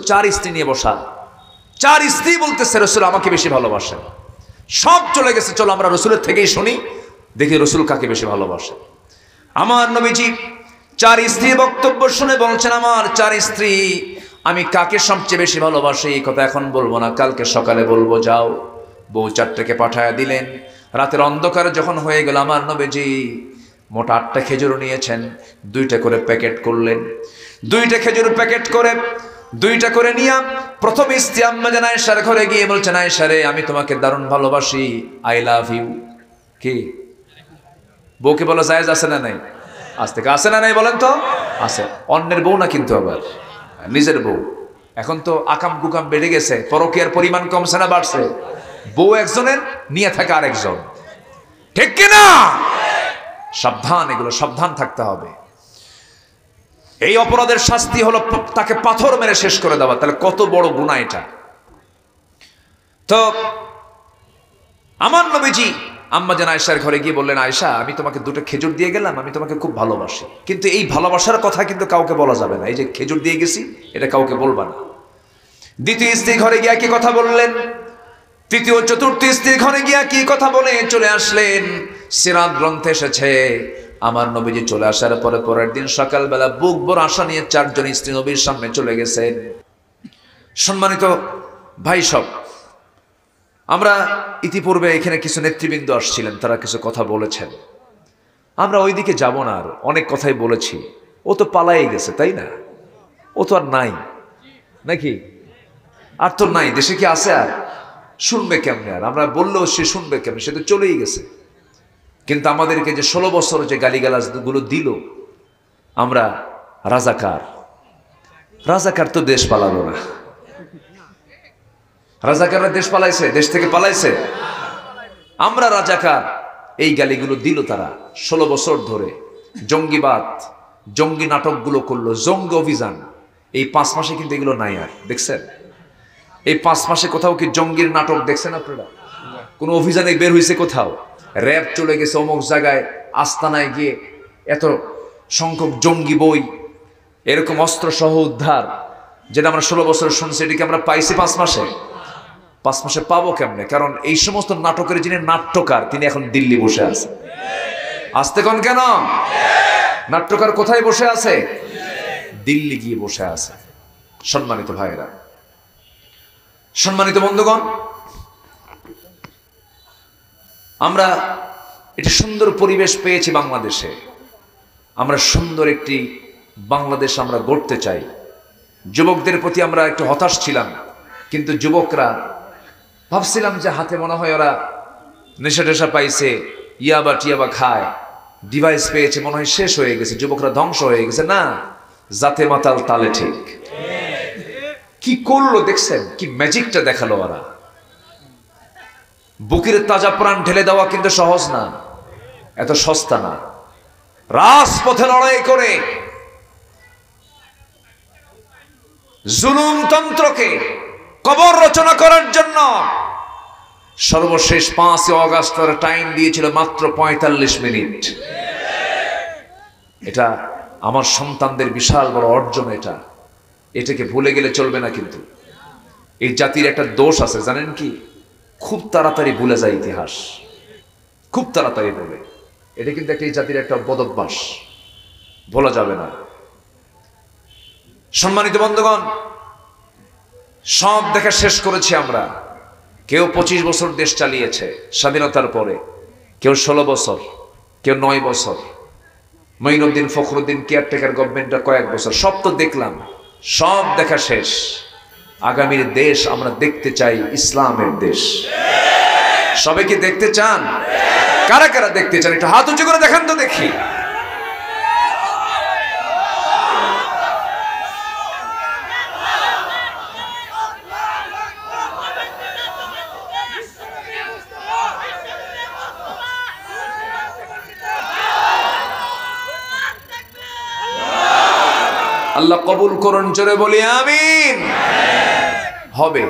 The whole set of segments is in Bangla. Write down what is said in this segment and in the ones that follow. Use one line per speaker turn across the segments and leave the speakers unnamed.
চার স্ত্রী নিয়ে বসা, চার স্ত্রী বলতেছে রসুল আমাকে বেশি ভালোবাসেন। সব চলে গেছে, চলো আমরা রসুলের থেকেই শুনি, দেখি রসুল কাকে বেশি ভালোবাসেন। আমার নবীজি চার স্ত্রীর বক্তব্য শুনে বলছেন, আমার চার স্ত্রী আমি কাকে সবচেয়ে বেশি ভালোবাসি এই কথা এখন বলবো না, কালকে সকালে বলবো, যাও। বউ চারটাকে পাঠায় দিলেন। রাতের অন্ধকারে যখন হয়ে গেল, আমার নবীজি মোটা 8টা খেজুর নিয়েছেন, 2টা করে প্যাকেট করলেন। 2টা খেজুর প্যাকেট করে 2টা করে নিয়ে প্রথম স্ত্রী আম্মা জান আয়েশার ঘরে গিয়ে বলছেন, আয়েশা রে আমি তোমাকে দারুণ ভালোবাসি, আই লাভ ইউ। কি বউকে বলা জায়েজ আছে না নাই? আজ থেকে আছে না নাই বলেন তো? আছে। অন্যের বউ না কিন্তু, আবার নিজের বউ। এখন তো আকাম কুকাম বেড়ে গেছে, পরকীয়ার পরিমাণ কমছে না বাড়ছে? বউ একজনের, নিয়ে থাকে আরেকজন, ঠিক কিনা? সাবধান, এগুলো সাবধান থাকতে হবে। এই অপরাধের শাস্তি হলো তাকে পাথর মেরে শেষ করে দেওয়া। তাহলে কত বড় গুনাহ এটা। তো আমার নবীজি আম্মা জান আয়েশার ঘরে গিয়ে বললেন, আয়েশা আমি তোমাকে 2টা খেজুর দিয়ে গেলাম, আমি তোমাকে খুব ভালোবাসি, কিন্তু এই ভালোবাসার কথা কিন্তু কাউকে বলা যাবে না। এই যে খেজুর দিয়ে গেছি এটা কাউকে বলবা না। দ্বিতীয় স্ত্রী ঘরে গিয়ে কি কথা বললেন, তৃতীয় চতুর্থ স্ত্রীর ঘরে গিয়া কি কথা বলে চলে আসলেন। সিরাত গ্রন্থে এসেছে, আমার নবীজি চলে আসার পরে পরের দিন সকালবেলা বুক ভরা আশা নিয়ে 4 জন স্ত্রী নবীর সামনে চলে গেছেন। সম্মানিত ভাই সব, আমরা ইতিপূর্বে এখানে কিছু নেতৃবৃন্দ আসছিলেন, তারা কিছু কথা বলেছেন। আমরা ওইদিকে যাব না, আর অনেক কথাই বলেছি। ও তো পালাই গেছে, তাই না? ও তো আর নাই নাকি? আর তো নাই, দেশে কি আছে? আর শুনবে কেমনে? আর আমরা বললেও সে শুনবে কেমনে? সে তো চলেই গেছে। কিন্তু আমাদেরকে যে 16 বছর যে গালিগালাজ গুলো দিল, আমরা রাজাকার। রাজাকার তো দেশ পালালো না। রাজাকাররা দেশ পালাইছে? দেশ থেকে পালাইছে? আমরা রাজাকার। এই গালিগুলো দিল তারা 16 বছর ধরে। জঙ্গিবাদ, জঙ্গি নাটকগুলো করলো, জঙ্গি অভিযান। এই 5 মাসে কিন্তু এগুলো নাই আর, দেখছেন? এই 5 মাসে কোথাও কি জঙ্গির নাটক দেখছেন আপনারা? কোন অভিযানে বের হয়েছে কোথাও? র‍্যাব চলে গেছে অমুক জায়গায়, আস্তানায় গিয়ে এত সংখ্যক জঙ্গি বই, এরকম অস্ত্র সহ উদ্ধার, যেটা আমরা 16 বছর শুনছি, এটিকে আমরা পাইছি 5 মাসে? 5 মাসে পাবো কেমনে? কারণ এই সমস্ত নাটকের যিনি নাট্যকার, তিনি এখন দিল্লি বসে আছে। আসতে কোন কেন? নাট্যকার কোথায় বসে আছে? দিল্লি গিয়ে বসে আছে। সম্মানিত ভাইয়েরা, সম্মানিত বন্ধুগণ, আমরা একটি সুন্দর পরিবেশ পেয়েছি বাংলাদেশে। আমরা সুন্দর একটি বাংলাদেশ আমরা গড়তে চাই। যুবকদের প্রতি আমরা একটু হতাশ ছিলাম, কিন্তু যুবকরা ভাবছিলাম যে হাতে মনে হয় ওরা নেশা টেশা পাইছে, ইয়াবা টিয়াবা খায়, ডিভাইস পেয়েছে, মনে হয় শেষ হয়ে গেছে, যুবকরা ধ্বংস হয়ে গেছে। না, জাতে মাতাল তালে ঠিক। কি করলো দেখছেন? কি ম্যাজিকটা দেখালো ওরা। বুকের তাজা প্রাণ ঢেলে দেওয়া কিন্তু সহজ না, এত সস্তা না। রাজপথে লড়াই করে জুলুমতন্ত্রকে কবর রচনা করার জন্য সর্বশেষ 5 অগাস্ট টাইম দিয়েছিল মাত্র 45 মিনিট। এটা আমার সন্তানদের বিশাল বড় অর্জন। এটাকে ভুলে গেলে চলবে না। কিন্তু এই জাতির একটা দোষ আছে, জানেন কি? খুব তাড়াতাড়ি ভুলে যায় ইতিহাস, খুব তাড়াতাড়ি বলে। এটা কিন্তু একটা এই জাতির একটা বদভ্যাস, ভোলা যাবে না। সম্মানিত বন্ধুগণ, সব দেখা শেষ করেছি আমরা। কেউ 25 বছর দেশ চালিয়েছে স্বাধীনতার পরে, কেউ 16 বছর, কেউ 9 বছর। মঈনুদ্দিন ফখরুদ্দিন কেয়ারটেকার গভর্নমেন্টটা কয়েক বছর। সব তো দেখলাম, সব দেখা শেষ। আগামীর দেশ আমরা দেখতে চাই ইসলামের দেশ। সবাই কি দেখতে চান? কারা কারা দেখতে চান? একটু হাত উঁচু করে দেখান তো দেখি। আল্লাহ কবুল করুন, জোরে বলি আমিন। হবে,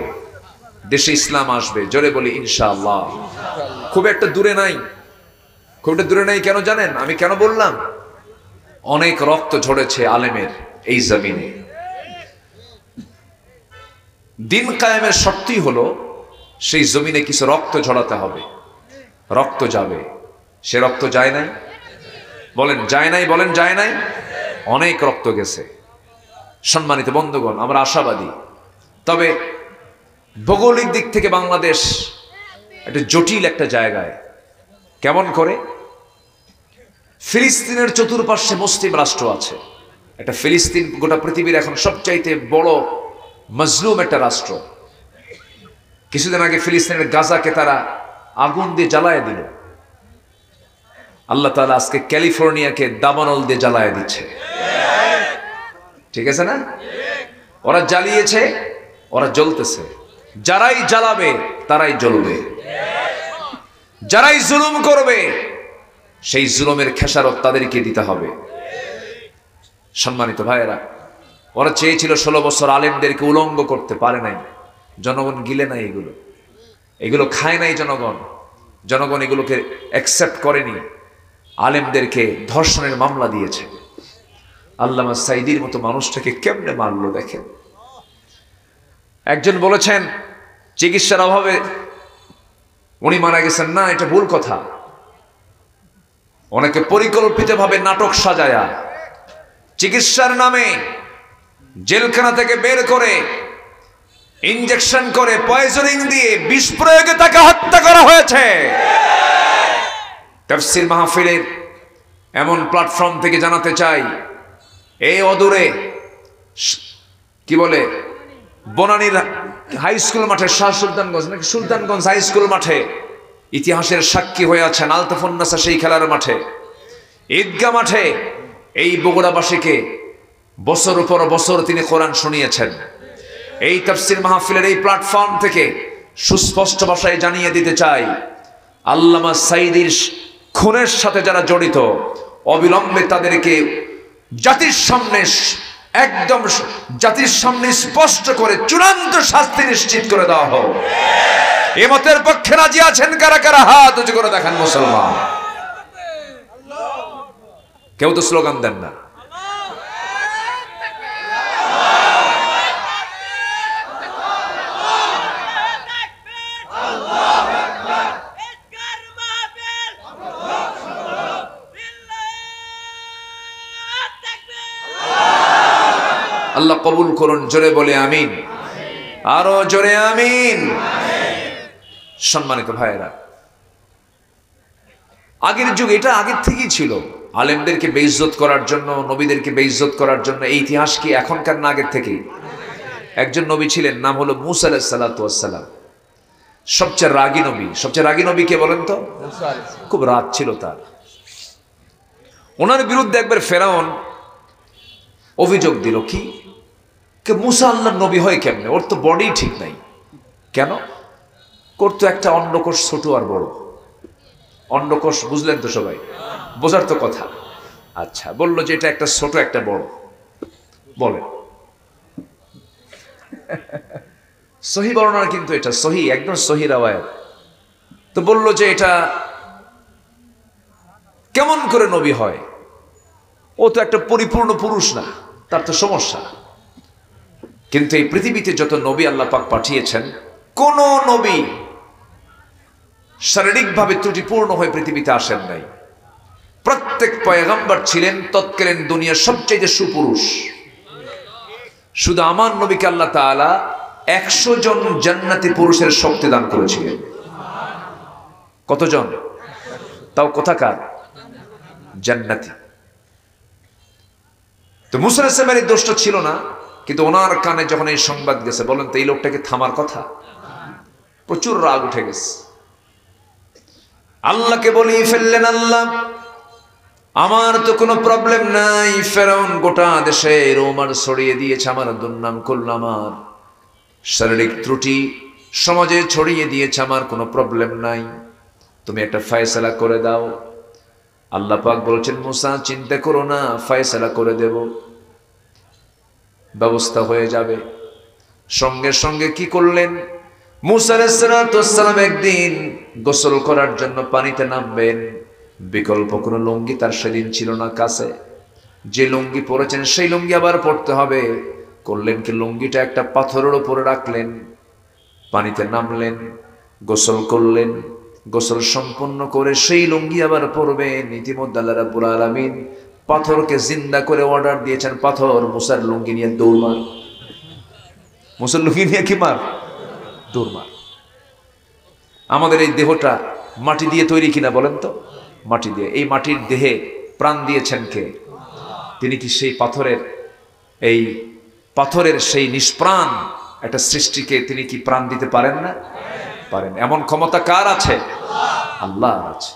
দেশে ইসলাম আসবে, জোরে বলি ইনশাআল্লাহ। খুব একটা দূরে নাই, খুব একটা দূরে নাই। কেন জানেন আমি কেন বললাম? অনেক রক্ত ঝরেছে আলেমের এই জমিনে। দিন কায়েমের শর্তই হলো সেই জমিনে কিছু রক্ত ঝরাতে হবে, রক্ত যাবে। সে রক্ত যায় নাই? বলেন যায় নাই, বলেন যায় নাই। অনেক রক্ত গেছে। সম্মানিত বন্ধুগণ, আমরা আশাবাদী। তবে ভৌগোলিক দিক থেকে বাংলাদেশ একটা জটিল একটা জায়গায়। কেমন করে? ফিলিস্তিনের চতুর্পার্শ্বে মুসলিম রাষ্ট্র আছে। একটা ফিলিস্তিন গোটা পৃথিবীর এখন সবচাইতে বড় মজলুম একটা রাষ্ট্র। কিছুদিন আগে ফিলিস্তিনের গাজাকে তারা আগুন দিয়ে জ্বালায় দিল। আল্লাহ তাআলা আজকে ক্যালিফোর্নিয়াকে দাবানল দিয়ে জ্বালায় দিচ্ছে। ঠিক আছে না? ওরা জ্বালিয়েছে, ওরা জ্বলতেছে। যারাই জ্বালাবে তারাই জ্বলবে। যারাই জুলুম করবে সেই জুলুমের খেসারত তাদেরকে দিতে হবে। সম্মানিত ভাইয়েরা, ওরা চেয়েছিল 16 বছর আলেমদেরকে উলঙ্গ করতে, পারে নাই। জনগণ গিলে নাই, এগুলো খায় নাই জনগণ। জনগণ এগুলোকে অ্যাকসেপ্ট করেনি। আলেমদেরকে ধর্ষণের মামলা দিয়েছে। আল্লামা সাইদির মতো মানুষটাকে কেমনে মারলো দেখেন। একজন বলেছেন চিকিৎসার অভাবে উনি মারা গেছেন। না, এটা ভুল কথা। অনেকে পরিকল্পিতভাবে নাটক সাজায়া চিকিৎসার নামে জেলখানা থেকে বের করে ইনজেকশন করে পয়জনিং দিয়ে বিষ প্রয়োগে তাকে হত্যা করা হয়েছে। তাফসীর মাহফিলের এমন প্ল্যাটফর্ম থেকে জানাতে চাই, এই অদূরে কি বলে বনানীর হাই স্কুল মাঠে, শাহ সুলতানগঞ্জ নাকি সুলতানগঞ্জ হাই স্কুল মাঠে ইতিহাসের সাক্ষী হয়ে আছেন আলতাফুন্নাসা। সেই খেলার মাঠে, ঈদগাহ মাঠে এই বগুড়াবাসীকে বছর পর বছর তিনি কোরআন শুনিয়েছেন। এই তাফসীর মাহফিলের এই প্ল্যাটফর্ম থেকে সুস্পষ্ট ভাষায় জানিয়ে দিতে চাই, আল্লামা সাইদির খুনের সাথে যারা জড়িত অবিলম্বে তাদেরকে জাতির সামনে, একদম জাতির সামনে স্পষ্ট করে চূড়ান্ত শাস্তি নিশ্চিত করে দেওয়া হোক। এ মতের পক্ষে রাজি আছেন কারা কারা? হাত উঁচু করে দেখান মুসলমান। কেউ তো স্লোগান দেন না। আল্লাহ কবুল করুন। জোরে বলে আমিন, আরো জোরে আমিন। সম্মানিত ভাইয়েরা, আগের যুগ এটা আগের থেকেই ছিল। আলেমদেরকে বেইজ্জত করার জন্য, নবীদেরকে বেইজ্জত করার জন্য। এই ইতিহাস কি এখনকার না আগের থেকেই? একজন নবী ছিলেন, নাম হলো মূসা আলাইহিস সালাতু ওয়াস সালাম। সবচেয়ে রাগী নবী। সবচেয়ে রাগী নবী কে বলেন তো? খুব রাগ ছিল তার। ওনার বিরুদ্ধে একবার ফেরাউন অভিযোগ দিল, কি মূসা আল্লাহর নবী হয় কেমনে? ওর তো বডি ঠিক নাই। কেন? করতো একটা অন্ডকোষ ছোট আর বড়। অন্ডকোষ বুঝলেন তো সবাই? বোঝার তো কথা। আচ্ছা, বললো যে এটা একটা ছোট একটা বড়। বলে সহি বর্ণনা, কিন্তু এটা সহি, একদম সহি রাওয়ায়াত। তো বললো যে এটা কেমন করে নবী হয়? ও তো একটা পরিপূর্ণ পুরুষ না, তার তো সমস্যা। কিন্তু এই পৃথিবীতে যত নবী আল্লাহ পাক পাঠিয়েছেন, কোন নবী শারীরিকভাবে ত্রুটিপূর্ণ হয়ে পৃথিবীতে আসেন নাই। প্রত্যেক পয়গম্বর ছিলেন তৎকালীন দুনিয়ার সবচেয়ে সুপুরুষ। শুধু আমার নবীকে আল্লাহ তাআলা 100 জন জান্নাতি পুরুষের শক্তি দান করেছিলেন। কতজন? তাও কোথাকার? জান্নাতি। তো মূসা আলাইহিস সালামের দোষটা ছিল না, কিন্তু ওনার কানে যখন এই সংবাদ গেছে, বলেন তো এই লোকটাকে থামার কথা? প্রচুর রাগ উঠে গেছে। আল্লাহকে বলি ফেললেন, আল্লাহ আমার তো কোনো প্রবলেম নাই। ফেরাউন গোটা দেশে রোমার ছড়িয়ে দিয়েছে, আমার দুর্নাম করল, আমার শারীরিক ত্রুটি সমাজে ছড়িয়ে দিয়েছে, আমার কোনো প্রবলেম নাই। তুমি একটা ফয়সালা করে দাও। আল্লাহ পাক বলছেন, মূসা চিন্তা করো না, ফয়সালা করে দেব, ব্যবস্থা হয়ে যাবে। সঙ্গে সঙ্গে কি করলেন? মূসা আলাইহিস সালাম একদিন গোসল করার জন্য পানিতে নামবেন। বিকল্প কোনো লুঙ্গি তার সেদিন ছিল না কাছে। যে লুঙ্গি পরেছেন সেই লুঙ্গি আবার পরতে হবে। করলেন কি, লুঙ্গিটা একটা পাথরের উপরে রাখলেন, পানিতে নামলেন, গোসল করলেন, গোসল সম্পন্ন করে সেই লুঙ্গি আবার পরবেন। ইতিমধ্যে আল্লাহ রাব্বুল আলামিন পাথরকে জিন্দা করে অর্ডার দিয়েছেন, পাথর মুসার লুঙ্গি নিয়ে দৌড় মার। মুসার লুঙ্গি নিয়ে কি মার? দৌড় মার। আমাদের এই দেহটা মাটি দিয়ে তৈরি কিনা বলেন তো? মাটি দিয়ে। এই মাটির দেহে প্রাণ দিয়েছেন কে? তিনি কি সেই পাথরের সেই নিষ্প্রাণ একটা সৃষ্টিকে তিনি কি প্রাণ দিতে পারেন না? পারেন। এমন ক্ষমতা কার আছে? আল্লাহর আছে।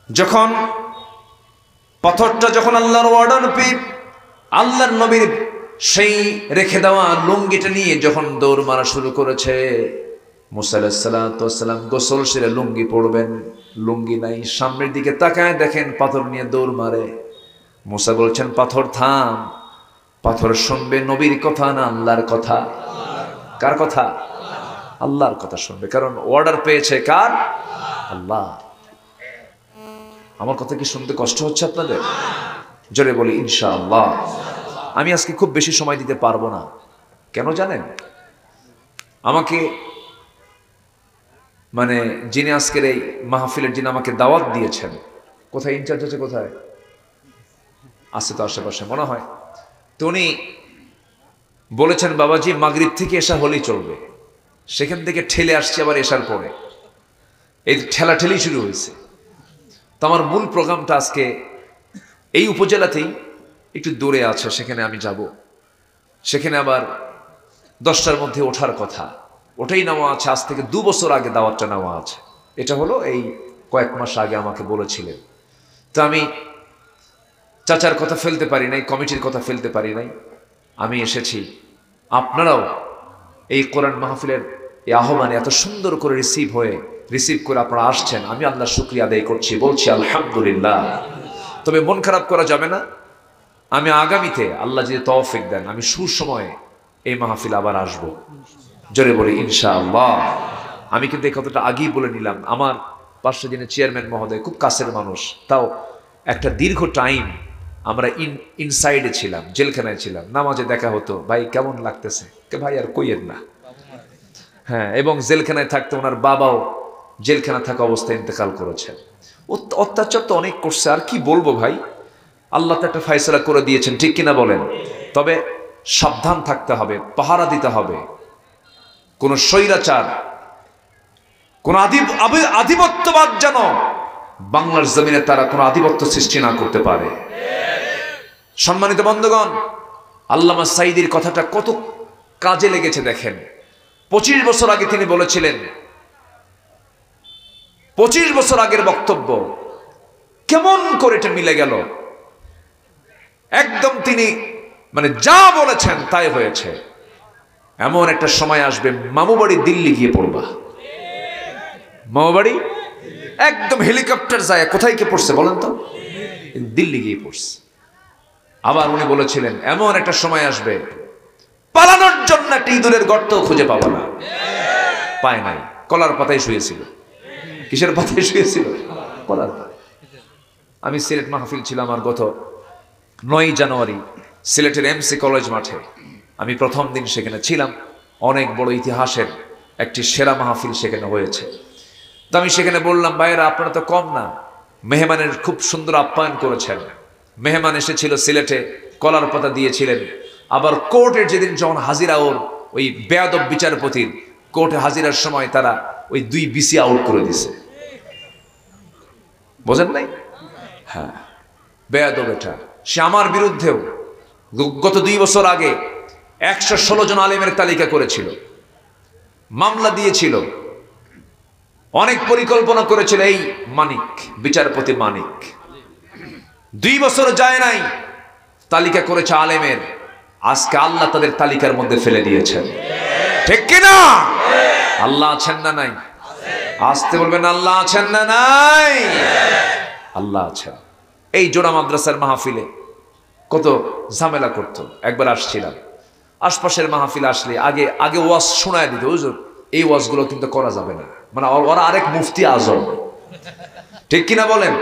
যখন পাথরটা যখন আল্লাহর অর্ডার পেয়ে আল্লাহর নবীর সেই রেখে দেওয়া লুঙ্গিটা নিয়ে যখন দৌড় মারা শুরু করেছে, মুসা আলাইহিস সালাতু ওয়াস সালাম গোসল সেরে লুঙ্গি পরবেন, লুঙ্গি নাই, সামনের দিকে তাকায় দেখেন পাথর নিয়ে দৌড় মারে। মুসা বলছেন, পাথর থাম। পাথর শুনবে নবীর কথা না আল্লাহর কথা? কার কথা? আল্লাহর কথা শুনবে, কারণ অর্ডার পেয়েছে কার? আল্লাহ। আমার কথা কি শুনতে কষ্ট হচ্ছে আপনাদের? জোরে বলি ইনশাআল্লাহ। আমি আজকে খুব বেশি সময় দিতে পারবো না। কেন জানেন? আমাকে যিনি আজকের এই মাহফিলের যিনি আমাকে দাওয়াত দিয়েছেন, কোথায় ইনচার্জ আছে? কোথায় আছে? তো আশেপাশে মনে হয়। তো উনি বলেছেন, বাবাজি মাগরিব থেকে এশা হলেই চলবে। সেখান থেকে ঠেলে আসছে আবার এশার পরে, এই ঠেলাঠেলি শুরু হয়েছে। তো আমার মূল প্রোগ্রামটা আজকে এই উপজেলাতেই একটু দূরে আছে, সেখানে আমি যাব। সেখানে আবার 10টার মধ্যে ওঠার কথা, ওটাই নেওয়া আছে। আজ থেকে 2 বছর আগে দাওয়াতটা নেওয়া আছে। এটা হলো এই কয়েক মাস আগে আমাকে বলেছিলেন। তো আমি চাচার কথা ফেলতে পারি নাই, কমিটির কথা ফেলতে পারি নাই। আমি এসেছি। আপনারাও এই কোরআন মাহফিলের এই আহ্বানে এত সুন্দর করে রিসিভ করে আপনারা আসছেন, আমি আল্লাহর শুকরিয়া আদায় করছি, বলছি আলহামদুলিল্লাহ। তবে মন খারাপ করা যাবে না। আমি আগামীতে আল্লাহ যদি তৌফিক দেন, আমি সুসময়ে এই মাহফিল আবার আসব। জোরে বলি ইনশাআল্লাহ। আমি কিন্তু এই কথাটা আগেই বলে নিলাম। আমার পাশে যিনি চেয়ারম্যান মহোদয় খুব কাছের মানুষ, তাও একটা দীর্ঘ টাইম আমরা ইনসাইডে ছিলাম, জেলখানায় ছিলাম। নামাজে দেখা হতো, ভাই কেমন লাগতেছে? ভাই আর কইয়েন না। হ্যাঁ, এবং জেলখানায় থাকতে ওনার বাবাও জেলখানা থাকা অবস্থায় ইন্তেকাল করেছেন। অত্যাচার তো অনেক করছে, আর কি বলবো ভাই। আল্লাহ তো একটা ফয়সালা করে দিয়েছেন, ঠিক কিনা বলেন? তবে সাবধান থাকতে হবে, পাহারা দিতে হবে। কোন স্বৈরাচার, কোন আধিপত্যবাদ যেন বাংলার জমিনে তারা কোন আধিপত্য সৃষ্টি না করতে পারে। সম্মানিত বন্ধুগণ, আল্লামা সাঈদীর কথাটা কত কাজে লেগেছে দেখেন। 25 বছর আগে তিনি বলেছিলেন, 25 বছর আগের বক্তব্য কেমন করে এটা মিলে গেল। একদম তিনি যা বলেছেন তাই হয়েছে। এমন একটা সময় আসবে, মামুবাড়ি দিল্লি গিয়ে পড়বা। মামুবাড়ি একদম হেলিকপ্টার যায়, কোথায় গিয়ে পড়ছে বলেন তো? দিল্লি গিয়ে পড়ছে। আবার উনি বলেছিলেন, এমন একটা সময় আসবে পালানোর জন্য একটা ইঁদুরের গর্ত খুঁজে পাবা না। পায় নাই, কলার পাতায় শুয়েছিল। কিসের পাতায় শুয়েছিল? কলার পাতায়। আমি সিলেট মাহফিল ছিলাম আর গত 9 জানুয়ারি সিলেটের এমসি কলেজ মাঠে আমি প্রথম দিন সেখানে ছিলাম। অনেক বড় ইতিহাসের একটি সেরা মাহফিল সেখানে হয়েছে। তো আমি সেখানে বললাম, ভাইয়েরা আপনারা তো কম না, মেহমানের খুব সুন্দর আপ্যায়ন করেছেন। মেহমান এসেছিল সিলেটে, কলার পাতা দিয়েছিলেন। আবার কোর্টের যেদিন যখন হাজিরা, ওই বেয়াদব বিচারপতির কোর্টে হাজিরার সময় তারা ওই 2 বিসি আউট করে দিছে। বোঝেন নাই? হ্যাঁ, বেয়াদব এটা। সে আমার বিরুদ্ধেও গত 2 বছর আগে 116 জন আলেমের তালিকা করেছিল, মামলা দিয়েছিল, অনেক পরিকল্পনা করেছিল। এই মানিক, বিচারপতি মানিক 2 বছর যায় নাই, তালিকা করেছে আলেমের। আজকে আল্লাহ তাদের তালিকার মধ্যে ফেলে দিয়েছেন, ঠিক কিনা? আল্লাহ আছেন না নাই? আসতে বলবেন, আল্লাহ আছেন না নাই? আল্লাহ আছেন। এই জোড়া মাদ্রাসার মাহফিলে কত ঝামেলা করতো। একবার আসছিলাম, আশপাশের মাহফিল আসলে আগে ওয়াজ শোনায় দিত, হুজুর এই ওয়াজগুলো কিন্তু করা যাবে না। ওরা আরেক মুফতি আজম, ঠিক কিনা বলেন?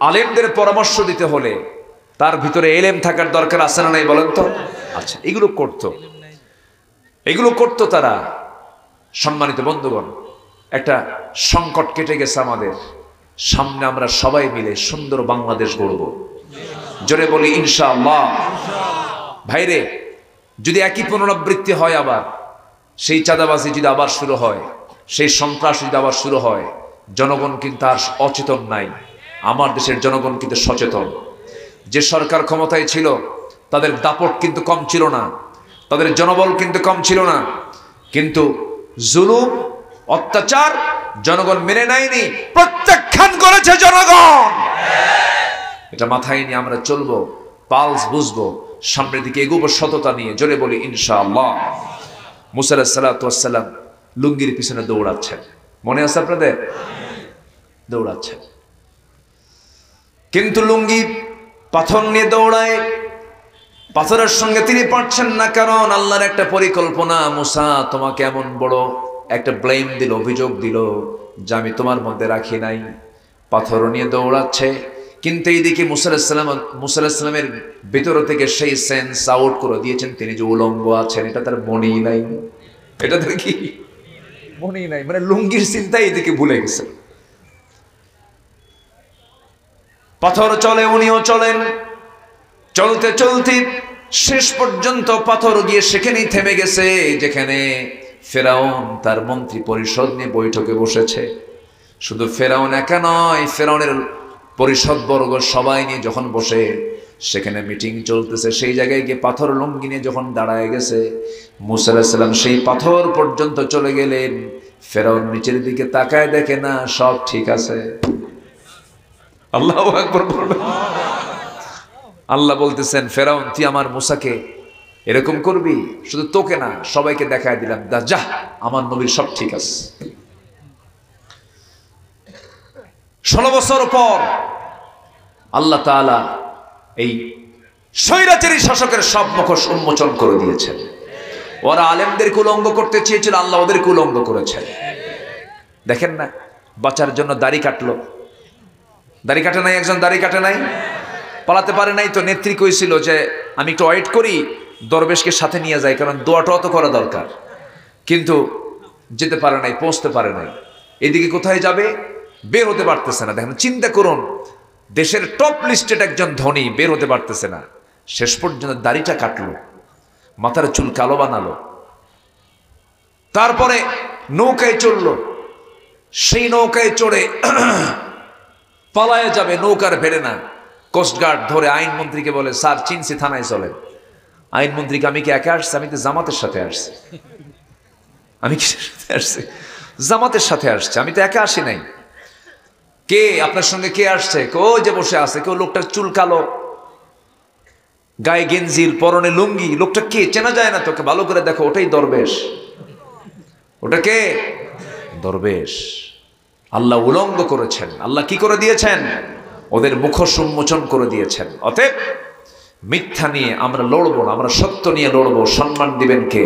আলেমদের পরামর্শ দিতে হলে তার ভিতরে এলেম থাকার দরকার আছে না নাই বলেন তো? আচ্ছা, এগুলো করতো তারা। সম্মানিত বন্ধুগণ, একটা সংকট কেটে গেছে আমাদের সামনে, আমরা সবাই মিলে সুন্দর বাংলাদেশ গড়ব। জোরে বলি ইনশাআল্লাহ। ভাইরে, যদি একই পুনরাবৃত্তি হয়, আবার সেই চাঁদাবাজি যদি আবার শুরু হয়, সেই সন্ত্রাস যদি আবার শুরু হয়, জনগণ কিন্তু আর অচেতন নাই। আমার দেশের জনগণ কিন্তু সচেতন। যে সরকার ক্ষমতায় ছিল তাদের দাপট কিন্তু কম ছিল না, তাদের জনবল কিন্তু কম ছিল না, কিন্তু জুলুম অত্যাচার জনগণ মেনে নেয়নি, প্রত্যাখ্যান করেছে জনগণ। এটা মাথায় নিয়ে আমরা চলবো, পালস বুঝবো, সামনের দিকে এগোবো সততা নিয়ে। জোরে বলি ইনশাআল্লাহ। মুসা আলাইহিস সালাতু ওয়াস সালাম লুঙ্গির পিছনে দৌড়াচ্ছেন, মনে আছে আপনাদের? দৌড়াচ্ছেন, কিন্তু লুঙ্গি পাথর নিয়ে দৌড়ায়। পাথরের সঙ্গে তিনি পারছেন না, কারণ আল্লাহর একটা পরিকল্পনা। মুসা তোমাকে এমন বড় একটা ব্লেম দিল, অভিযোগ দিল, যা আমি তোমার মধ্যে রাখি নাই। পাথর নিয়ে দৌড়াচ্ছে, কিন্তু এইদিকে মুসা আলাইহিস সালামের ভিতর থেকে সেই সেন্স আউট করে দিয়েছেন তিনি যে উলঙ্গ আছেন, এটা তার মনেই নাই। এটা তার কি মনেই নাই, মানে লুঙ্গির চিন্তা এইদিকে ভুলে গেছে। পাথর চলে, উনিও চলেন। চলতে চলতে শেষ পর্যন্ত পাথর গিয়ে সেখানেই থেমে গেছে যেখানে ফেরাউন তার মন্ত্রী পরিষদ নিয়ে বৈঠকে বসেছে। শুধু ফেরাউন একা নয়, ফেরাউনের পরিষদ বর্গ সবাই নিয়ে যখন বসে সেখানে মিটিং চলতেছে, সেই জায়গায় গিয়ে পাথর লুঙ্গি নিয়ে যখন দাঁড়ায় গেছে, মুসা আলাইহিস সালাম সেই পাথর পর্যন্ত চলে গেলেন। ফেরাউন নিচের দিকে তাকায়, দেখে না, সব ঠিক আছে। আল্লাহু আকবার বলবেন। আল্লাহ বলতেছেন, ফেরাউন তুই আমার মুসাকে এরকম করবি? শুধু তোকে না, সবাইকে দেখায় দিলাম, যা আমার নবীর সব ঠিক আছে। 16 বছর পর আল্লাহ তাআলা এই স্বৈরাচারী শাসকের সব মুখোশ উন্মোচন করে দিয়েছেন। ওরা আলেমদেরকে উলঙ্গ করতে চেয়েছিল, আল্লাহ ওদেরকে উলঙ্গ করেছেন। দেখেন না, বাঁচার জন্য দাড়ি কাটলো। দাড়ি কাটে নাই, একজন দাড়ি কাটে নাই, পালাতে পারে নাই। তো নেত্রী কইছিল যে আমি একটু ওয়েট করি, দরবেশকে সাথে নিয়ে যাই, কারণ দোয়াটা তো করা দরকার। কিন্তু যেতে পারে নাই, পৌঁছতে পারে নাই। এদিকে কোথায় যাবে, বের হতে পারতেছে না। দেখেন, চিন্তা করুন, দেশের টপ লিস্টেড একজন ধনী বের হতে পারতেছে না, শেষ পর্যন্ত দাড়িটা কাটলো, মাথার চুল কালো বানালো, তারপরে নৌকায় চললো। সেই নৌকায় চড়ে পালায় যাবে, নৌকার ভেড়ে না। কোস্টগার্ড ধরে আইনমন্ত্রীকে বলে, স্যার চিনছি, থানায় চলেন। আইনমন্ত্রীকে, আমি কি একা আসছি? আমি তো জামাতের সাথে আসছি। আমি কিসের সাথে আসছি? জামাতের সাথে আসছে, আমি তো একা আসি নাই। কে আপনার সঙ্গে, কে আসছে? কেউ যে বসে আছে, কেউ লোকটার চুল কালো, গায়ে গেঞ্জির, পরনে লুঙ্গি, লোকটা কে চেনা যায় না। তোকে ভালো করে দেখো, ওটাই দরবেশ। ওটা কে? দরবেশ। আল্লাহ উলঙ্গ করেছেন। আল্লাহ কি করে দিয়েছেন? ওদের মুখোশ উন্মোচন করে দিয়েছেন। অতএব মিথ্যা নিয়ে আমরা লড়বো না, আমরা সত্য নিয়ে লড়বো। সম্মান দিবেন কে?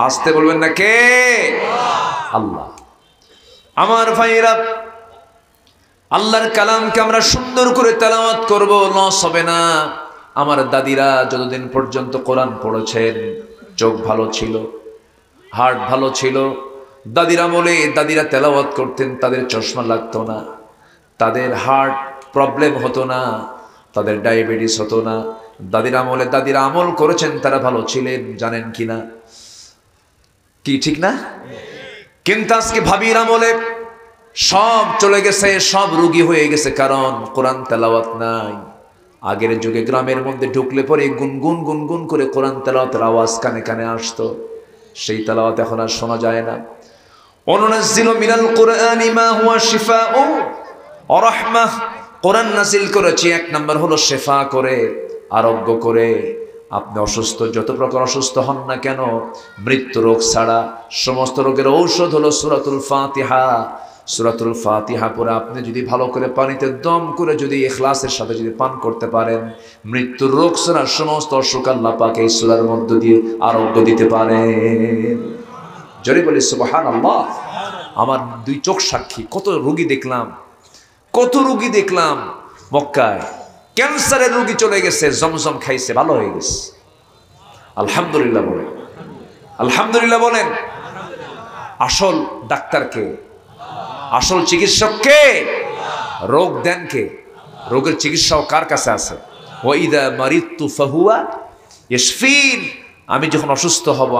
আসতে বলবেন না, কে? আল্লাহ। আমার ভাইরা, আল্লাহর কালামকে আমরা সুন্দর করে তেলাওয়াত করব, লস হবে না। আমার দাদিরা যতদিন পর্যন্ত কোরআন পড়েছেন, চোখ ভালো ছিল, হার্ট ভালো ছিল। দাদিরা বলে, দাদিরা তেলাওয়াত করতেন, তাদের চশমা লাগতো না, তাদের হার্ট প্রবলেম হতো না, তাদের ডায়াবেটিস হতো না। দাদিরা আমলে দাদিরা আমল করেছেন, তারা ভালো ছিলেন, জানেন কিনা? কি ঠিক না? কিন্তু আজকে ভাবির আমলে সব চলে গেছে, সব রোগী হয়ে গেছে, কারণ কোরআন তেলাওয়াত নাই। আগের যুগে গ্রামের মধ্যে ঢুকলে পরে গুনগুন গুনগুন করে কোরআন তেলাওয়াতের আওয়াজ কানে কানে আসতো, সেই তেলাওয়াত এখন আর শোনা যায় না। অনুনাজ্জিলু মিনাল কুরআনি মা হুয়া শিফাউ ওয়া রাহমাহ। কোরআন নাজিল করেছি, এক নাম্বার হলো শেফা করে, আরোগ্য করে। আপনি অসুস্থ, যত প্রকার অসুস্থ হন না কেন, মৃত্যু রোগ ছাড়া সমস্ত রোগের ঔষধ হলো সূরাতুল ফাতিহা। সূরাতুল ফাতিহা পরে আপনি যদি ভালো করে পানিতে দম করে যদি ইখলাসের সাথে যদি পান করতে পারেন, মৃত্যুর রোগ ছাড়া সমস্ত অসুখ আল্লাহ পাক এই সূরার মধ্য দিয়ে আরোগ্য দিতে পারেন। জোরে বলি সুবহানাল্লাহ। আমার দুই চোখ সাক্ষী, কত রোগী দেখলাম, কত রোগী দেখলাম মক্কায়। ক্যান্সারের রোগী চলে গেছে, জমজম খাইছে, ভালো হয়ে গেছে। আলহামদুলিল্লাহ বলেন, আলহামদুলিল্লাহ বলেন। আসল ডাক্তার কে? আসল চিকিৎসক কে? রোগ দেন কে? রোগের চিকিৎসাও কার কাছে আছে? ওয়াইদা মারিদতু ফাহুয়া ইয়াশফিন। আমি যখন অসুস্থ হব,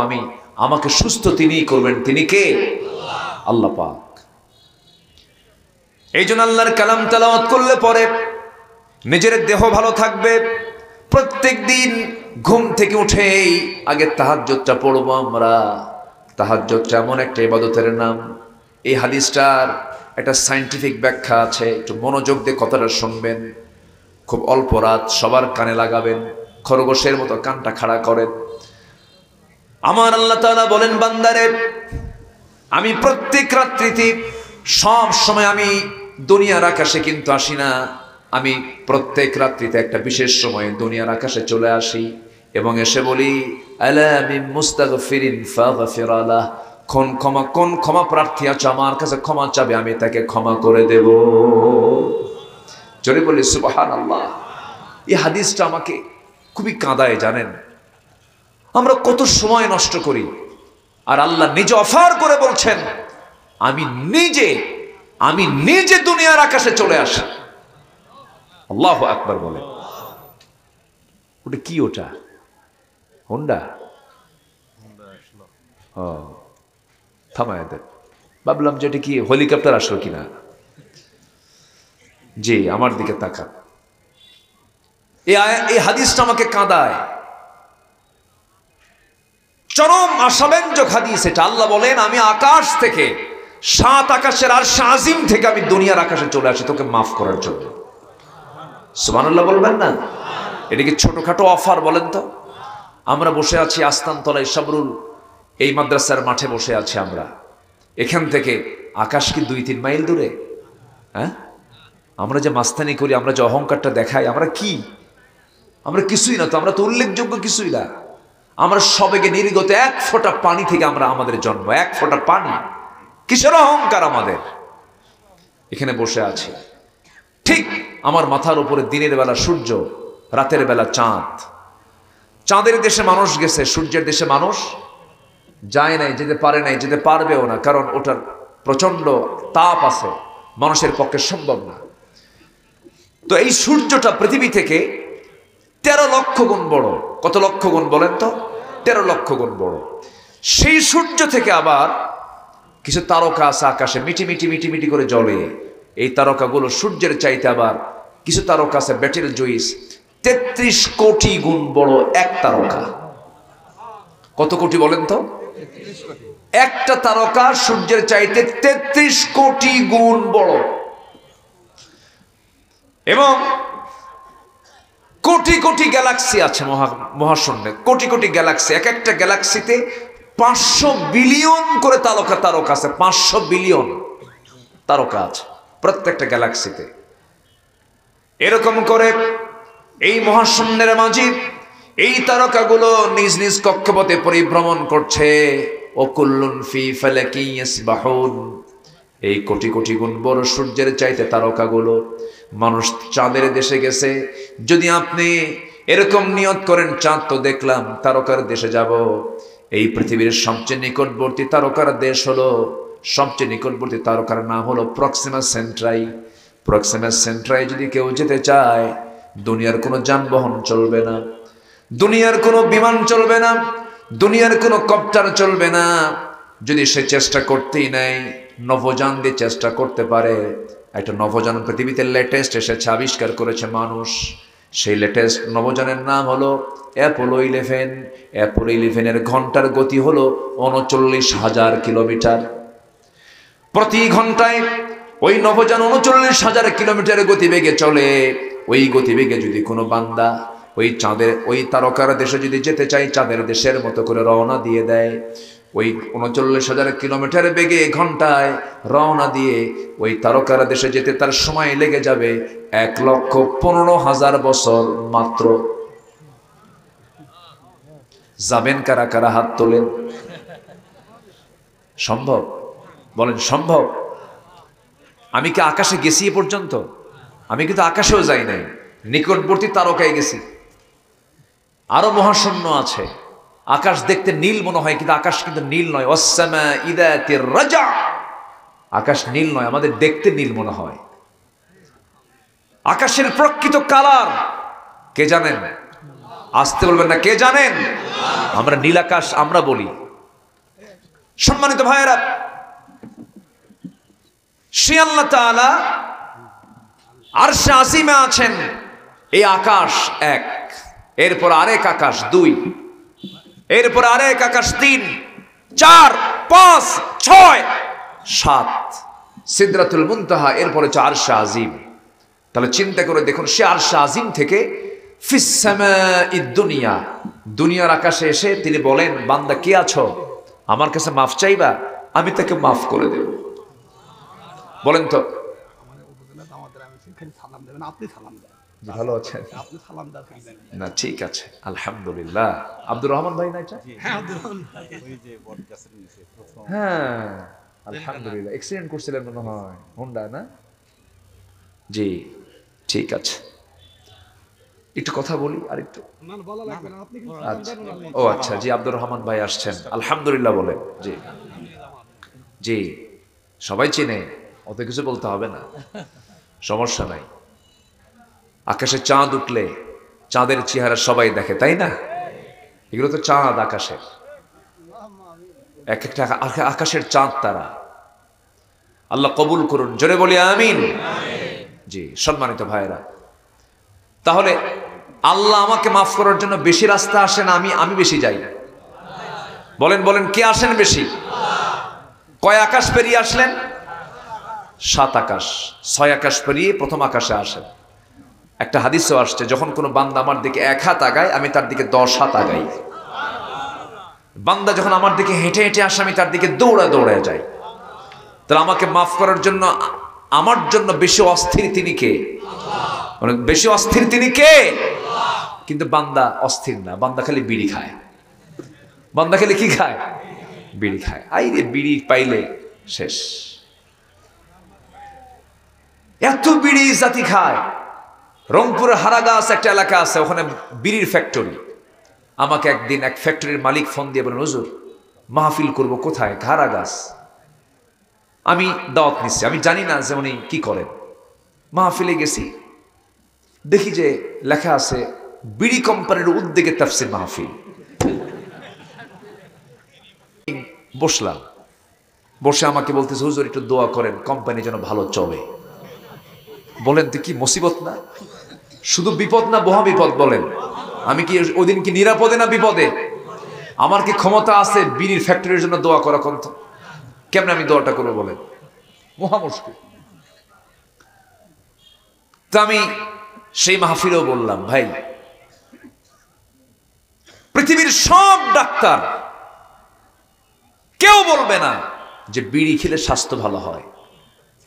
আমাকে সুস্থ তিনিই করবেন। তিনি কে? আল্লাহ পাক। এই জন্য আল্লাহর কালাম তেলাওয়াত করলে পরে নিজের দেহ ভালো থাকবে। প্রত্যেক দিন ঘুম থেকে উঠেই আগে তাহাজ্জুদটা পড়বো আমরা। তাহাজ্জুদটা এমন একটা ইবাদতের নাম, এই হাদিসটার একটা সায়েন্টিফিক ব্যাখ্যা আছে, একটু মনোযোগ দিয়ে কথাটা শুনবেন। খুব অল্প রাত, সবার কানে লাগাবেন, খরগোশের মতো কানটা খাড়া করেন। আমার আল্লাহ তাআলা বলেন, বান্দারে আমি প্রত্যেক রাত্রিতে, সব সময় আমি দুনিয়ার আকাশে কিন্তু আসি না, আমি প্রত্যেক রাত্রিতে একটা বিশেষ সময়ে দুনিয়ার আকাশে চলে আসি এবং এসে বলি, আলা মিন মুস্তাগফিরিন ফাগফির লাহ। কোন ক্ষমা প্রার্থী আছে আমার কাছে ক্ষমা চাবে, আমি তাকে ক্ষমা করে দেব। জোরে বলি সুবহানাল্লাহ। এই হাদিসটা আমাকে খুবই কাঁদায়, জানেন। আমরা কত সময় নষ্ট করি, আর আল্লাহ নিজে অফার করে বলছেন, আমি নিজে দুনিয়ার আকাশে চলে আসি। আল্লাহু আকবার বলে। ওটা কি? ওটা হোন্ডা? ও থামায় দেন, ভাবলাম যে এটা কি হেলিকপ্টার আসলো কিনা। জি, আমার দিকে তাকান। এই হাদিসটা আমাকে কাঁদায়, চরম আশাব্যঞ্জক হাদিস এটা। আল্লাহ বলেন, আমি আকাশ থেকে, 7 আকাশের আরশ আজিম থেকে আমি দুনিয়ার আকাশে চলে আসি তোকে মাফ করার জন্য। সুবহানাল্লাহ বলবেন না? এটা কি ছোটখাটো অফার বলেন তো? আমরা বসে আছি আস্তানতলায়, সাবরুল এই মাদ্রাসার মাঠে বসে আছি আমরা। এখান থেকে আকাশ কি 2-3 মাইল দূরে? হ্যাঁ, আমরা যে মাস্তানি করি, আমরা যে অহংকারটা দেখাই, আমরা কি? আমরা কিছুই না তো, আমরা তো উল্লেখযোগ্য কিছুই না। আমরা সবেগে নির্গত 1 ফোঁটা পানি থেকে আমাদের জন্ম, 1 ফোঁটা পানি। কিসের অহংকার আমাদের? এখানে বসে আছি, ঠিক আমার মাথার উপরে দিনের বেলা সূর্য, রাতের বেলা চাঁদ। চাঁদের দেশে মানুষ গেছে, সূর্যের দেশে মানুষ যায় নাই, যেতে পারে নাই, যেতে পারবেও না, কারণ ওটার প্রচন্ড তাপ আছে, মানুষের পক্ষে সম্ভব না। তো এই সূর্যটা পৃথিবী থেকে 13 লক্ষ গুণ বড়। কত লক্ষ গুণ বলেন তো? 13 লক্ষ গুণ বড়। সেই সূর্য থেকে আবার কিছু তারকা আছে আকাশে, মিটি মিটি মিটি মিটি করে জ্বলে। এই তারকাগুলো সূর্যের চাইতে আবার কিছু তারকা আছে বেটেল জুইস, 33 কোটি গুণ বড় এক তারকা। কত কোটি বলেন তো? একটা তারকা সূর্যের চাইতে 33 কোটি গুণ বড়। এবং কোটি কোটি গ্যালাক্সি আছে মহাশূন্যে, কোটি কোটি গ্যালাক্সি। এক একটা গ্যালাক্সিতে 500 বিলিয়ন করে তারকা আছে। 500 বিলিয়ন তারকা আছে প্রত্যেকটা গ্যালাক্সিতে। এরকম করে এই মহাশূন্যের মাঝে এই তারকাগুলো নিজ নিজ কক্ষপথে পরিভ্রমণ করছে। ওকুল্লুন ফি ফালাকি ইয়াসবাহুন। এই কোটি কোটি গুণ বড় সূর্যের চাইতে তারকাগুলো। মানুষ চাঁদের দেশে গেছে। যদি আপনি এরকম নিয়ত করেন, চাঁদ তো দেখলাম, তারকার দেশে যাব, এই পৃথিবীর সবচেয়ে নিকটবর্তী তারকার দেশ হলো, সবচেয়ে নিকটবর্তী তারকার নাম হলো প্রক্সিমা সেন্ট্রাই। প্রক্সিমা সেন্ট্রাই যদি কেউ যেতে চায়, দুনিয়ার কোনো যানবাহন চলবে না, দুনিয়ার কোনো বিমান চলবে না, দুনিয়ার কোনো কপ্টার চলবে না। যদি সে চেষ্টা করতেই নেয়, নভোযান দিয়ে চেষ্টা করতে পারে। একটা নভোযান পৃথিবীতে লেটেস্ট এসেছে, আবিষ্কার করেছে মানুষ। সেই লেটেস্ট নভোযানের নাম হলো অ্যাপোলো 11। অ্যাপোলো 11-এর ঘন্টার গতি হলো 39,000 কিলোমিটার প্রতি ঘন্টায়। ওই নভোযান 39,000 কিলোমিটার গতিবেগে চলে। ওই গতিবেগে যদি কোনো বান্দা ওই চাঁদের, ওই তারকার দেশে যদি যেতে চাই, চাঁদের দেশের মতো করে রওনা দিয়ে দেয়, ওই 39,000 কিলোমিটার বেগে ঘন্টায় রওনা দিয়ে ওই তারকার দেশে যেতে তার সময় লেগে যাবে 1,15,000 বছর মাত্র। যাবেন কারা কারা? হাত তোলেন। সম্ভব? বলেন সম্ভব? আমি কি আকাশে গেছি এ পর্যন্ত? আমি কিন্তু আকাশেও যাই নাই। নিকটবর্তী তারকায় গেছি, আরো মহাশূন্য আছে। আকাশ দেখতে নীল মনে হয়, কিন্তু আকাশ কিন্তু নীল নয়। ওয়াস-সামা ইযাতির রাজা, আকাশ নীল নয়, আমাদের দেখতে নীল মনে হয়। আকাশের প্রকৃত কালার কে জানেন? আসতে বলবেন না, কে জানেন? আমরা নীল আকাশ আমরা বলি। সম্মানিত ভাইয়েরা, সে আল্লাহ তাআলা আরশে আজিমে আছেন। এই আকাশ এক, এরপর আরেক আকাশ দুই, এরপর আরেক আকাশ তিন, চার, পাঁচ, ছয়, সাত, সিদরাতুল মুনতাহা, এরপরে হচ্ছে আরশে আজিম। তাহলে চিন্তা করে দেখুন, সে আরশে আজিম থেকে ফিস সামাইদ দুনিয়া, দুনিয়ার আকাশে এসে তিনি বলেন, বান্দা কে আছো, আমার কাছে মাফ চাইবা, আমি তাকে মাফ করে দেব। বলেন তো, ভালো আছেন? না, ঠিক আছে, আলহামদুলিল্লাহ। আব্দুর রহমান ভাই না এটা? হ্যাঁ, আলহামদুলিল্লাহ। এক্সিডেন্ট করছিলেন মনে হয়, হোন্ডা না? জি, ঠিক আছে। একটু কথা বলি আর একটু। ও আচ্ছা, জি, আব্দুর রহমান ভাই আসছেন, আলহামদুলিল্লাহ বলেন। জি জি, সবাই চেনে, অত কিছু বলতে হবে না, সমস্যা নাই। আকাশে চাঁদ উঠলে চাঁদের চেহারা সবাই দেখে, তাই না? এগুলো তো চাঁদ আকাশের, এক একটা আকাশের চাঁদ তারা। আল্লাহ কবুল করুন, জোরে বলি আমিন। জি, সম্মানিত ভাইরা, তাহলে আল্লাহ আমাকে মাফ করার জন্য বেশি রাস্তা আসেন, আমি বেশি যাই? বলেন বলেন, কে আসেন বেশি? কয় আকাশ পেরিয়ে আসলেন? 7 আকাশ, 6 আকাশ পেরিয়ে প্রথম আকাশে আসেন। একটা হাদিসও আসছে, যখন কোনো বান্দা আমার দিকে 1 হাত আগায়, আমি তার দিকে 10 হাত আগাই। বান্দা যখন আমার দিকে হেঁটে হেঁটে আসে, আমি তার দিকে দৌড়া দৌড়ে যাই। তাহলে আমাকে মাফ করার জন্য, আমার জন্য বেশি অস্থির তিনি কে? বেশি অস্থির তিনি কে? কিন্তু বান্দা অস্থির না, বান্দা খালি বিড়ি খায়। বান্দা খালি কি খায়? বিড়ি খায়। আই রে, বিড়ি পাইলে শেষ। এত বিড়ি জাতি খায়। রংপুরের হারাগাছ একটা এলাকা আছে, ওখানে বিড়ির ফ্যাক্টরি। আমাকে একদিন এক ফ্যাক্টরির মালিক ফোন দিয়ে বলেন, হুজুর মাহফিল করব কোথায়? হারাগাছ। আমি দাওয়াত নিচ্ছি, আমি জানি না যে উনি কি করেন। মাহফিলে গেছি, দেখি যে লেখা আছে বিড়ি কোম্পানির উদ্যোগে তাফসীর মাহফিল। বসলাম, বসে আমাকে বলতেছে, হুজুর একটু দোয়া করেন কোম্পানি যেন ভালো চলে। বলেন তো কি মুসিবত না? শুধু বিপদ না, মহা বিপদ। বলেন, আমি কি ওই দিন কি নিরাপদে না বিপদে? আমার কি ক্ষমতা আছে বিড়ির ফ্যাক্টরির জন্য দোয়া করা? কন্ত কেমনে আমি দোয়াটা করবো বলেন? মহা মুশকিল। তা আমি সেই মাহফিলেও বললাম, ভাই পৃথিবীর সব ডাক্তার কেউ বলবে না যে বিড়ি খেলে স্বাস্থ্য ভালো হয়,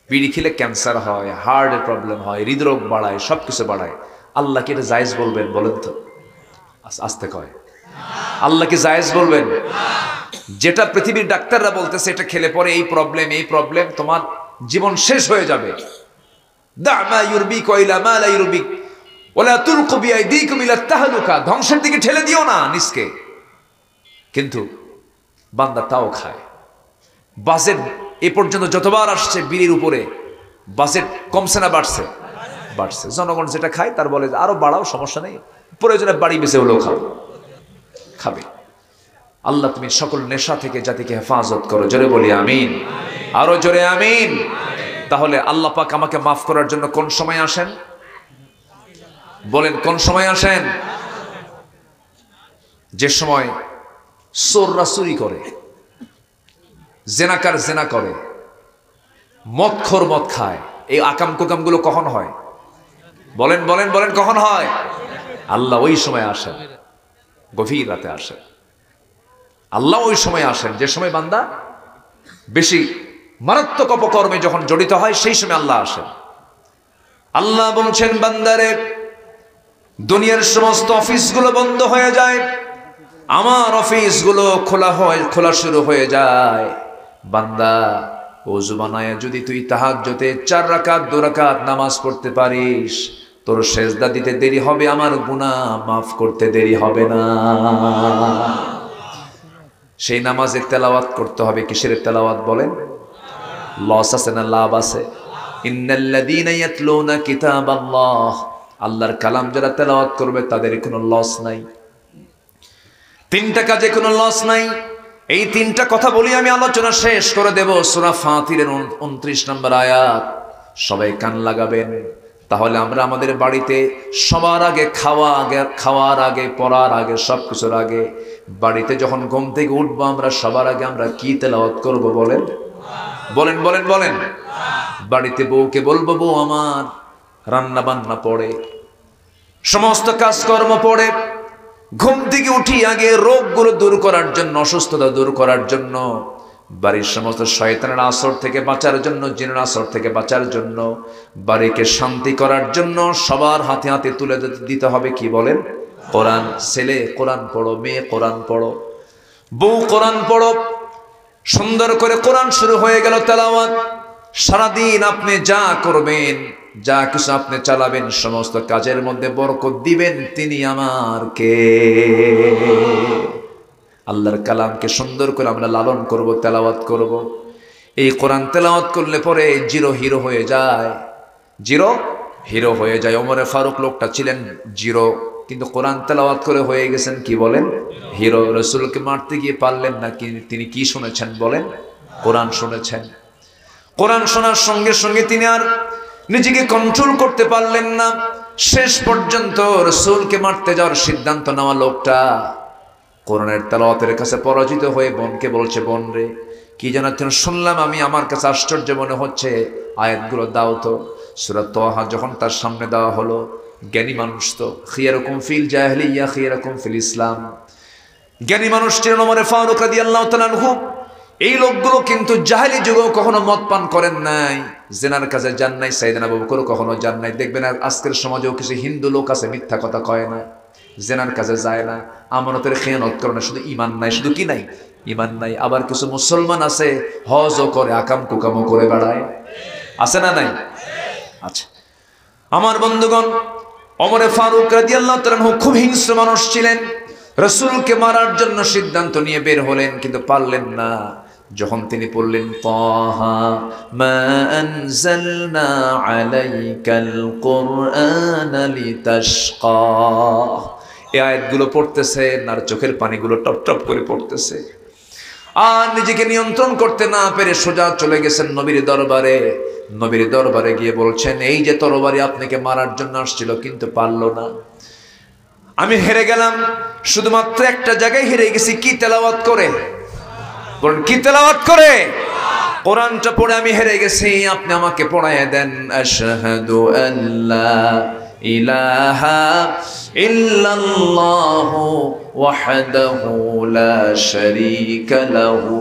বিড়ি খেলে ক্যান্সার হয়, হার্টের প্রবলেম হয়, হৃদরোগ বাড়ায়, সবকিছু বাড়ায়। আল্লাহ কি এটা জায়েজ বলবেন? বলেন তো, আস্তে কয়, আল্লাহ কি জায়েজ বলবেন? যেটা পৃথিবীর ডাক্তাররা বলতেছে এটা খেলে পরে এই প্রবলেম, এই প্রবলেম, তোমার জীবন শেষ হয়ে যাবে। দা মা ইউরবিক ওয়া ইলা মা লা ইউরবিক ওয়ালা তুলকু বিআইদিকুম ইলা তাহলুকা, ধ্বংসের দিকে ঠেলে দিও না নিজকে। কিন্তু বান্দা তাও খায়। বাজেট এ পর্যন্ত যতবার আসছে বিড়ির উপরে, বাজেট কমছে না বাড়ছে? বাড়ছে। জনগণ যেটা খায় তার বলে আরো বাড়াও, সমস্যা নেই, প্রয়োজনে বাড়ি বেঁচে হলেও খাবে। আল্লাহ তুমি সকল নেশা থেকে জাতিকে হেফাজত করো, জোরে বলি আমিন, আরো জোরে আমিন। তাহলে আল্লাহ পাক আমাকে মাফ করার জন্য কোন সময় আসেন? বলেন, কোন সময় আসেন? যে সময় চোররা চুরি করে, জেনাকার জেনা করে, মদখোর মদ খায়, এই আকাম কুকাম গুলো কখন হয়? বলেন বলেন বলেন, কখন হয়? আল্লাহ ওই সময় আসেন, গভীর রাতে আসেন। আল্লাহ ওই সময় আসেন যে সময় বান্দা বেশি মারাত্মক অপকর্মে যখন জড়িত হয়, সেই সময় আল্লাহ আসেন। আল্লাহ বলছেন, বান্দারে দুনিয়ার সমস্ত অফিসগুলো বন্ধ হয়ে যায়, আমার অফিসগুলো খোলা শুরু হয়ে যায়। বান্দা ওযু বানায় যদি তুই তাহাজ্জুদে 4 রাকাত 2 রাকাত নামাজ পড়তে পারিস, তোর সেজদা দিতে দেরি হবে, আমার গুনাহ মাফ করতে দেরি হবে না। সেই নামাজের তেলাওয়াত করতে হবে। কিসের তেলাওয়াত বলেন? লস আছে না লাভ আছে? ইন্নাল্লাযীনা ইয়াতলুনা কিতাবাল্লাহ, আল্লাহর কালাম যারা তেলাওয়াত করবে তাদের কোনো লস নাই। তিনটা কাজে কোনো লস নাই। এই তিনটা কথা বলি আমি আলোচনা শেষ করে দেব। সূরা ফাতিরের 29 নম্বর আয়াত। সবাই কান লাগাবেন, তাহলে আমরা আমাদের বাড়িতে সবার আগে খাওয়ার আগে পড়ার আগে সবকিছুর আগে বাড়িতে যখন ঘুম থেকে উঠবো আমরা সবার আগে আমরা কি তেলাওয়াত করব বলেন? বলেন বলেন বলেন। বাড়িতে বউকে বলবো, বউ আমার রান্না বান্না পড়ে, সমস্ত কাজকর্ম পড়ে, ঘুম থেকে উঠি আগে রোগগুলো দূর করার জন্য, অসুস্থতা দূর করার জন্য, বাড়ির সমস্ত শয়তানের আসর থেকে বাঁচার জন্য, জিনের আসর থেকে বাঁচার জন্য, বাড়িকে শান্তি করার জন্য সবার হাতে হাতে তুলে দিতে হবে কি বলেন? কোরআন। ছেলে কোরআন পড়ো, মেয়ে কোরআন পড়ো, বউ কোরআন পড়ো। সুন্দর করে কোরআন শুরু হয়ে গেল তেলাওয়াত। সারাদিন আপনি যা করবেন, যা কিছু আপনি চালাবেন, সমস্ত কাজের মধ্যে বরকত দিবেন তিনি আমার কে? আল্লাহর কালামকে সুন্দর করে আমরা লালন করব, তেলাওয়াত করব। এই কোরআন তেলাওয়াত করলে পরে জিরো হিরো হয়ে যায়, জিরো হিরো হয়ে যায়। ওমরে ফারুক লোকটা ছিলেন জিরো, কিন্তু কোরআন তেলাওয়াত করে হয়ে গেছেন কি বলেন? হিরো। রাসূলকে মারতে গিয়ে পারলেন না, তিনি কি শুনেছেন বলেন? কোরআন শুনেছেন। কোরআন শোনার সঙ্গে সঙ্গে তিনি আর নিজেকে কন্ট্রোল করতে পারলেন না। শেষ পর্যন্ত রাসূলকে মারতে যাওয়ার সিদ্ধান্ত নেওয়া লোকটা কোরআনের তেলাওয়াতের কাছে পরাজিত হয়ে বোনকে বলছে, বোন রে, কি জানাচ্ছেন শুনলাম আমি, আমার কাছে আশ্চর্য মনে হচ্ছে, আয়াতগুলো দাও তো। সূরা তাহা যখন তার সামনে দেওয়া হলো, জ্ঞানী মানুষ তো, খিয়ারুকুম ফিল জাহিলিয়্যাহ খিয়ারুকুম ফিল ইসলাম, জ্ঞানী মানুষ ছিলেন ওমর ফারুক রাদিয়াল্লাহু তাআলা আনহু। এই লোকগুলো কিন্তু জাহেলি যুগেও কখনো মদ পান করেন নাই, জেনার কাছে যান নাই, সাইয়েদনা আবু বকর কখনো যান নাই। দেখবেন আজকের সমাজেও কিছু হিন্দু লোক আছে মিথ্যা কথা কয় না, জেনার কাছে যায় না, আমানতের খেয়ানত করে না, শুধু ঈমান নাই, শুধু কি নাই? ঈমান নাই। আবার কিছু মুসলমান আছে হজও করে, আকাম কুকামও করে বেড়ায়, আছে না নাই? আচ্ছা আমার বন্ধুগণ, ওমর ফারুক রাদিয়াল্লাহু তাআলা আনহু খুব হিংস্র মানুষ ছিলেন। রাসূলকে মারার জন্য সিদ্ধান্ত নিয়ে বের হলেন, কিন্তু পারলেন না। যখন তিনি পড়লেন তাহা মা আনজালনা আলাইকাল কুরআনা লিতাশকা, এই আয়াতগুলো পড়তেছেন আর চোখের পানিগুলো টপ টপ করে পড়তেছে, আর নিজেকে নিয়ন্ত্রণ করতে না পেরে সোজা চলে গেছেন নবীর দরবারে। নবীর দরবারে গিয়ে বলছেন, এই যে তরবারি আপনাকে মারার জন্য আসছিল কিন্তু পারলো না, আমি হেরে গেলাম। শুধুমাত্র একটা জায়গায় হেরে গেছি, কি তেলাওয়াত করে? বলেন কি তেলাওয়াত করে? কোরআনটা পড়ে আমি হেরে গেছি, আপনি আমাকে পড়াইয়া দেন। আশহাদু আল্লা ইলাহা ইল্লাল্লাহু ওয়াহদাহু লা শারীকা লাহু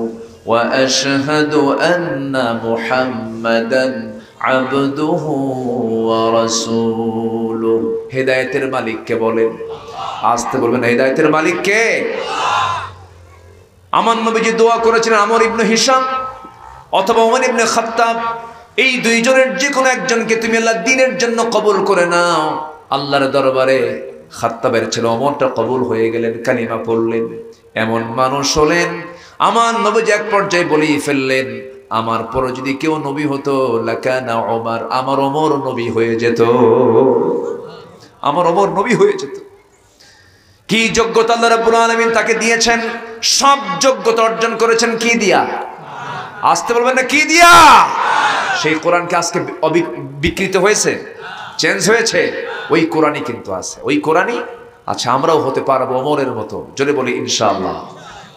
ওয়া আশহাদু আন্না মুহাম্মাদান আবদুহু ওয়া রাসূলুহু। হেদায়েতের মালিক কে বলেন? আসতে বলবেন, হেদায়েতের মালিক কে? আমার নবীজি দোয়া করেছিলেন আমর ইবনে হিশাম অথবা ওমর ইবনে খাত্তাব, এই দুইজনের যে কোনো একজনকে তুমি আল্লাহর দ্বীনের জন্য কবুল করে নাও। আল্লাহর দরবারে খাত্তাবের ছেলে ওমরটা কবুল হয়ে গেলেন, কালিমা পড়লেন। এমন মানুষ হলেন, আমার নবীজি এক পর্যায়ে বলেই ফেললেন, আমার পরে যদি কেউ নবী হতো লাকানা ওমর, আমার ওমর নবী হয়ে যেত, আমার ওমর নবী হয়ে যেত। কি যোগ্যতা আল্লাহ রাব্বুল আলামিন তাকে দিয়েছেন, সব যোগ্যতা অর্জন করেছেন কি দিয়া? আসতে বলবেন না কি দিয়া? সেই কোরআনকে আজকে বিকৃত হয়েছে, চেঞ্জ হয়েছে, ওই কোরআনই কিন্তু আছে, ওই কোরআনই। আচ্ছা আমরাও হতে পারবো ওমরের মতো, জোরে বলি ইনশাআল্লাহ,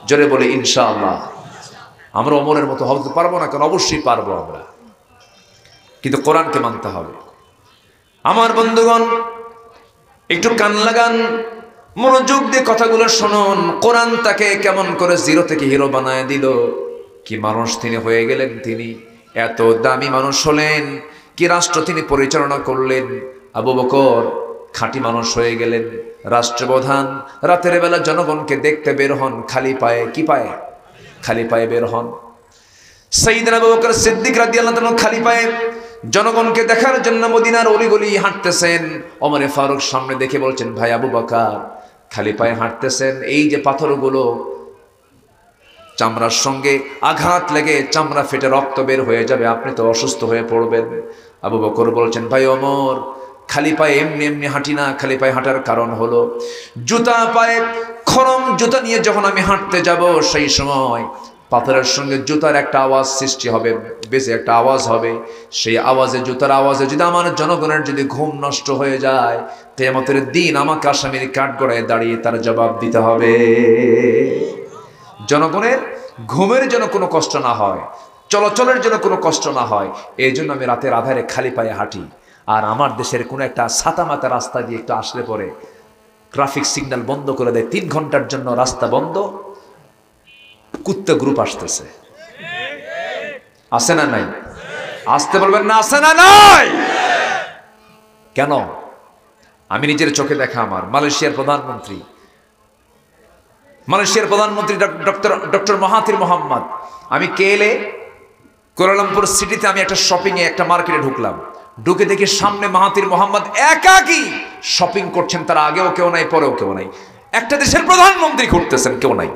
জোরে বলি ইনশাআল্লাহ। আমরা ওমরের মতো হতে পারবো না কেন? অবশ্যই পারবো আমরা, কিন্তু কোরআনকে মানতে হবে। আমার বন্ধুগণ একটু কান লাগান, মনোযোগ দিয়ে কথাগুলো শুনুন। কোরআন তাকে কেমন করে জিরো থেকে হিরো বানায় দিল, কি মানুষ তিনি হয়ে গেলেন। তিনি এত দামি মানুষ হলেন, কি রাষ্ট্র তিনি পরিচালনা করলেন। আবু বকর খাঁটি মানুষ হয়ে গেলেন, রাষ্ট্রপ্রধান। রাতের বেলা জনগণকে দেখতে বের হন খালি পায়ে, কি পায়ে? খালি পায়ে বের হন। সাইয়েদনা আবু বকর সিদ্দিক রাদিয়াল্লাহু তাআলা খালি পায়ে জনগণকে দেখার জন্য মদিনার অলিগলি হাঁটতেছেন। ওমরে ফারুক সামনে দেখে বলছেন, ভাই আবু বকর, খালি পায়ে হাঁটতেছেন, এই যে পাথরগুলো চামড়ার সঙ্গে আঘাত লেগে চামড়া ফেটে রক্ত বের হয়ে যাবে, আপনি তো অসুস্থ হয়ে পড়বেন। আবু বকর বলছেন, ভাই ওমর, খালি পায়ে এমনি এমনি হাঁটি না, খালি পায়ে হাঁটার কারণ হলো জুতা পায়ে, খরম জুতা নিয়ে যখন আমি হাঁটতে যাব সেই সময় পাথরের সঙ্গে জুতার একটা আওয়াজ সৃষ্টি হবে, বেশি একটা আওয়াজ হবে। সেই আওয়াজে, জুতার আওয়াজে যদি আমার জনগণের যদি ঘুম নষ্ট হয়ে যায়, কিয়ামতের দিন আমাকে আসামির কাঠগড়ায় দাঁড়িয়ে তার জবাব দিতে হবে। জনগণের ঘুমের যেন কোনো কষ্ট না হয়, চলাচলের যেন কোনো কষ্ট না হয়, এই জন্য আমি রাতের আধারে খালি পায়ে হাঁটি। আর আমার দেশের কোনো একটা ছাতামাতা রাস্তা দিয়ে একটু আসলে পরে ট্রাফিক সিগন্যাল বন্ধ করে দেয়, 3 ঘন্টার জন্য রাস্তা বন্ধ, কুত্তা গ্রুপ আসতেছে, আসে না নাই? আসতে বলবেন না, আসে না নাই? কেন? আমি নিজের চোখে দেখা, আমার মালয়েশিয়ার প্রধানমন্ত্রী ডক্টর মাহাথির মোহাম্মদ, আমি কেলে কুয়ালালামপুর সিটিতে আমি একটা শপিংয়ে একটা মার্কেটে ঢুকলাম, ঢুকে দেখি সামনে মাহাথির মোহাম্মদ একাকী শপিং করছেন, তার আগেও কেউ নাই, পরেও কেউ নাই। একটা দেশের প্রধানমন্ত্রী ঘুরতেছেন, কেউ নাই।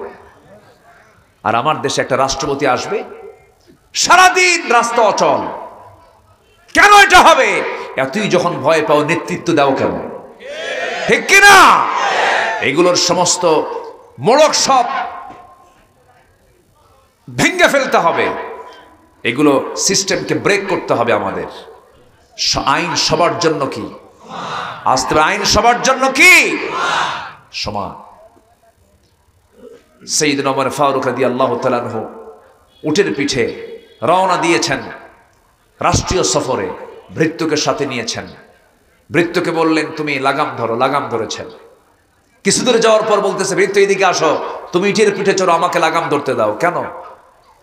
আর আমার দেশে একটা রাষ্ট্রপতি আসবে, সারাদিন রাস্তা অচল। কেন এটা হবে? এতই যখন ভয় পাও, নেতৃত্ব দাও কেন? ঠিক কিনা? এগুলোর সমস্ত মোড়ক সব ভেঙে ফেলতে হবে, এগুলো সিস্টেমকে ব্রেক করতে হবে আমাদের। আইন সবার জন্য কি? আসতে আইন সবার জন্য কি? সমান। সাইয়েদনা ওমর ফারুক রাদিয়াল্লাহু তাআলা আনহু উটের পিঠে রওনা দিয়েছেন রাষ্ট্রীয় সফরে, ভৃত্যকে সাথে নিয়েছেন। ভৃত্যকে বললেন, তুমি লাগাম ধরো। লাগাম ধরেছেন। কিছু দূরে যাওয়ার পর বলতেছে, ভৃত্য এদিকে আসো, তুমি ইটের পিঠে চড়ো, আমাকে লাগাম ধরতে দাও। কেন?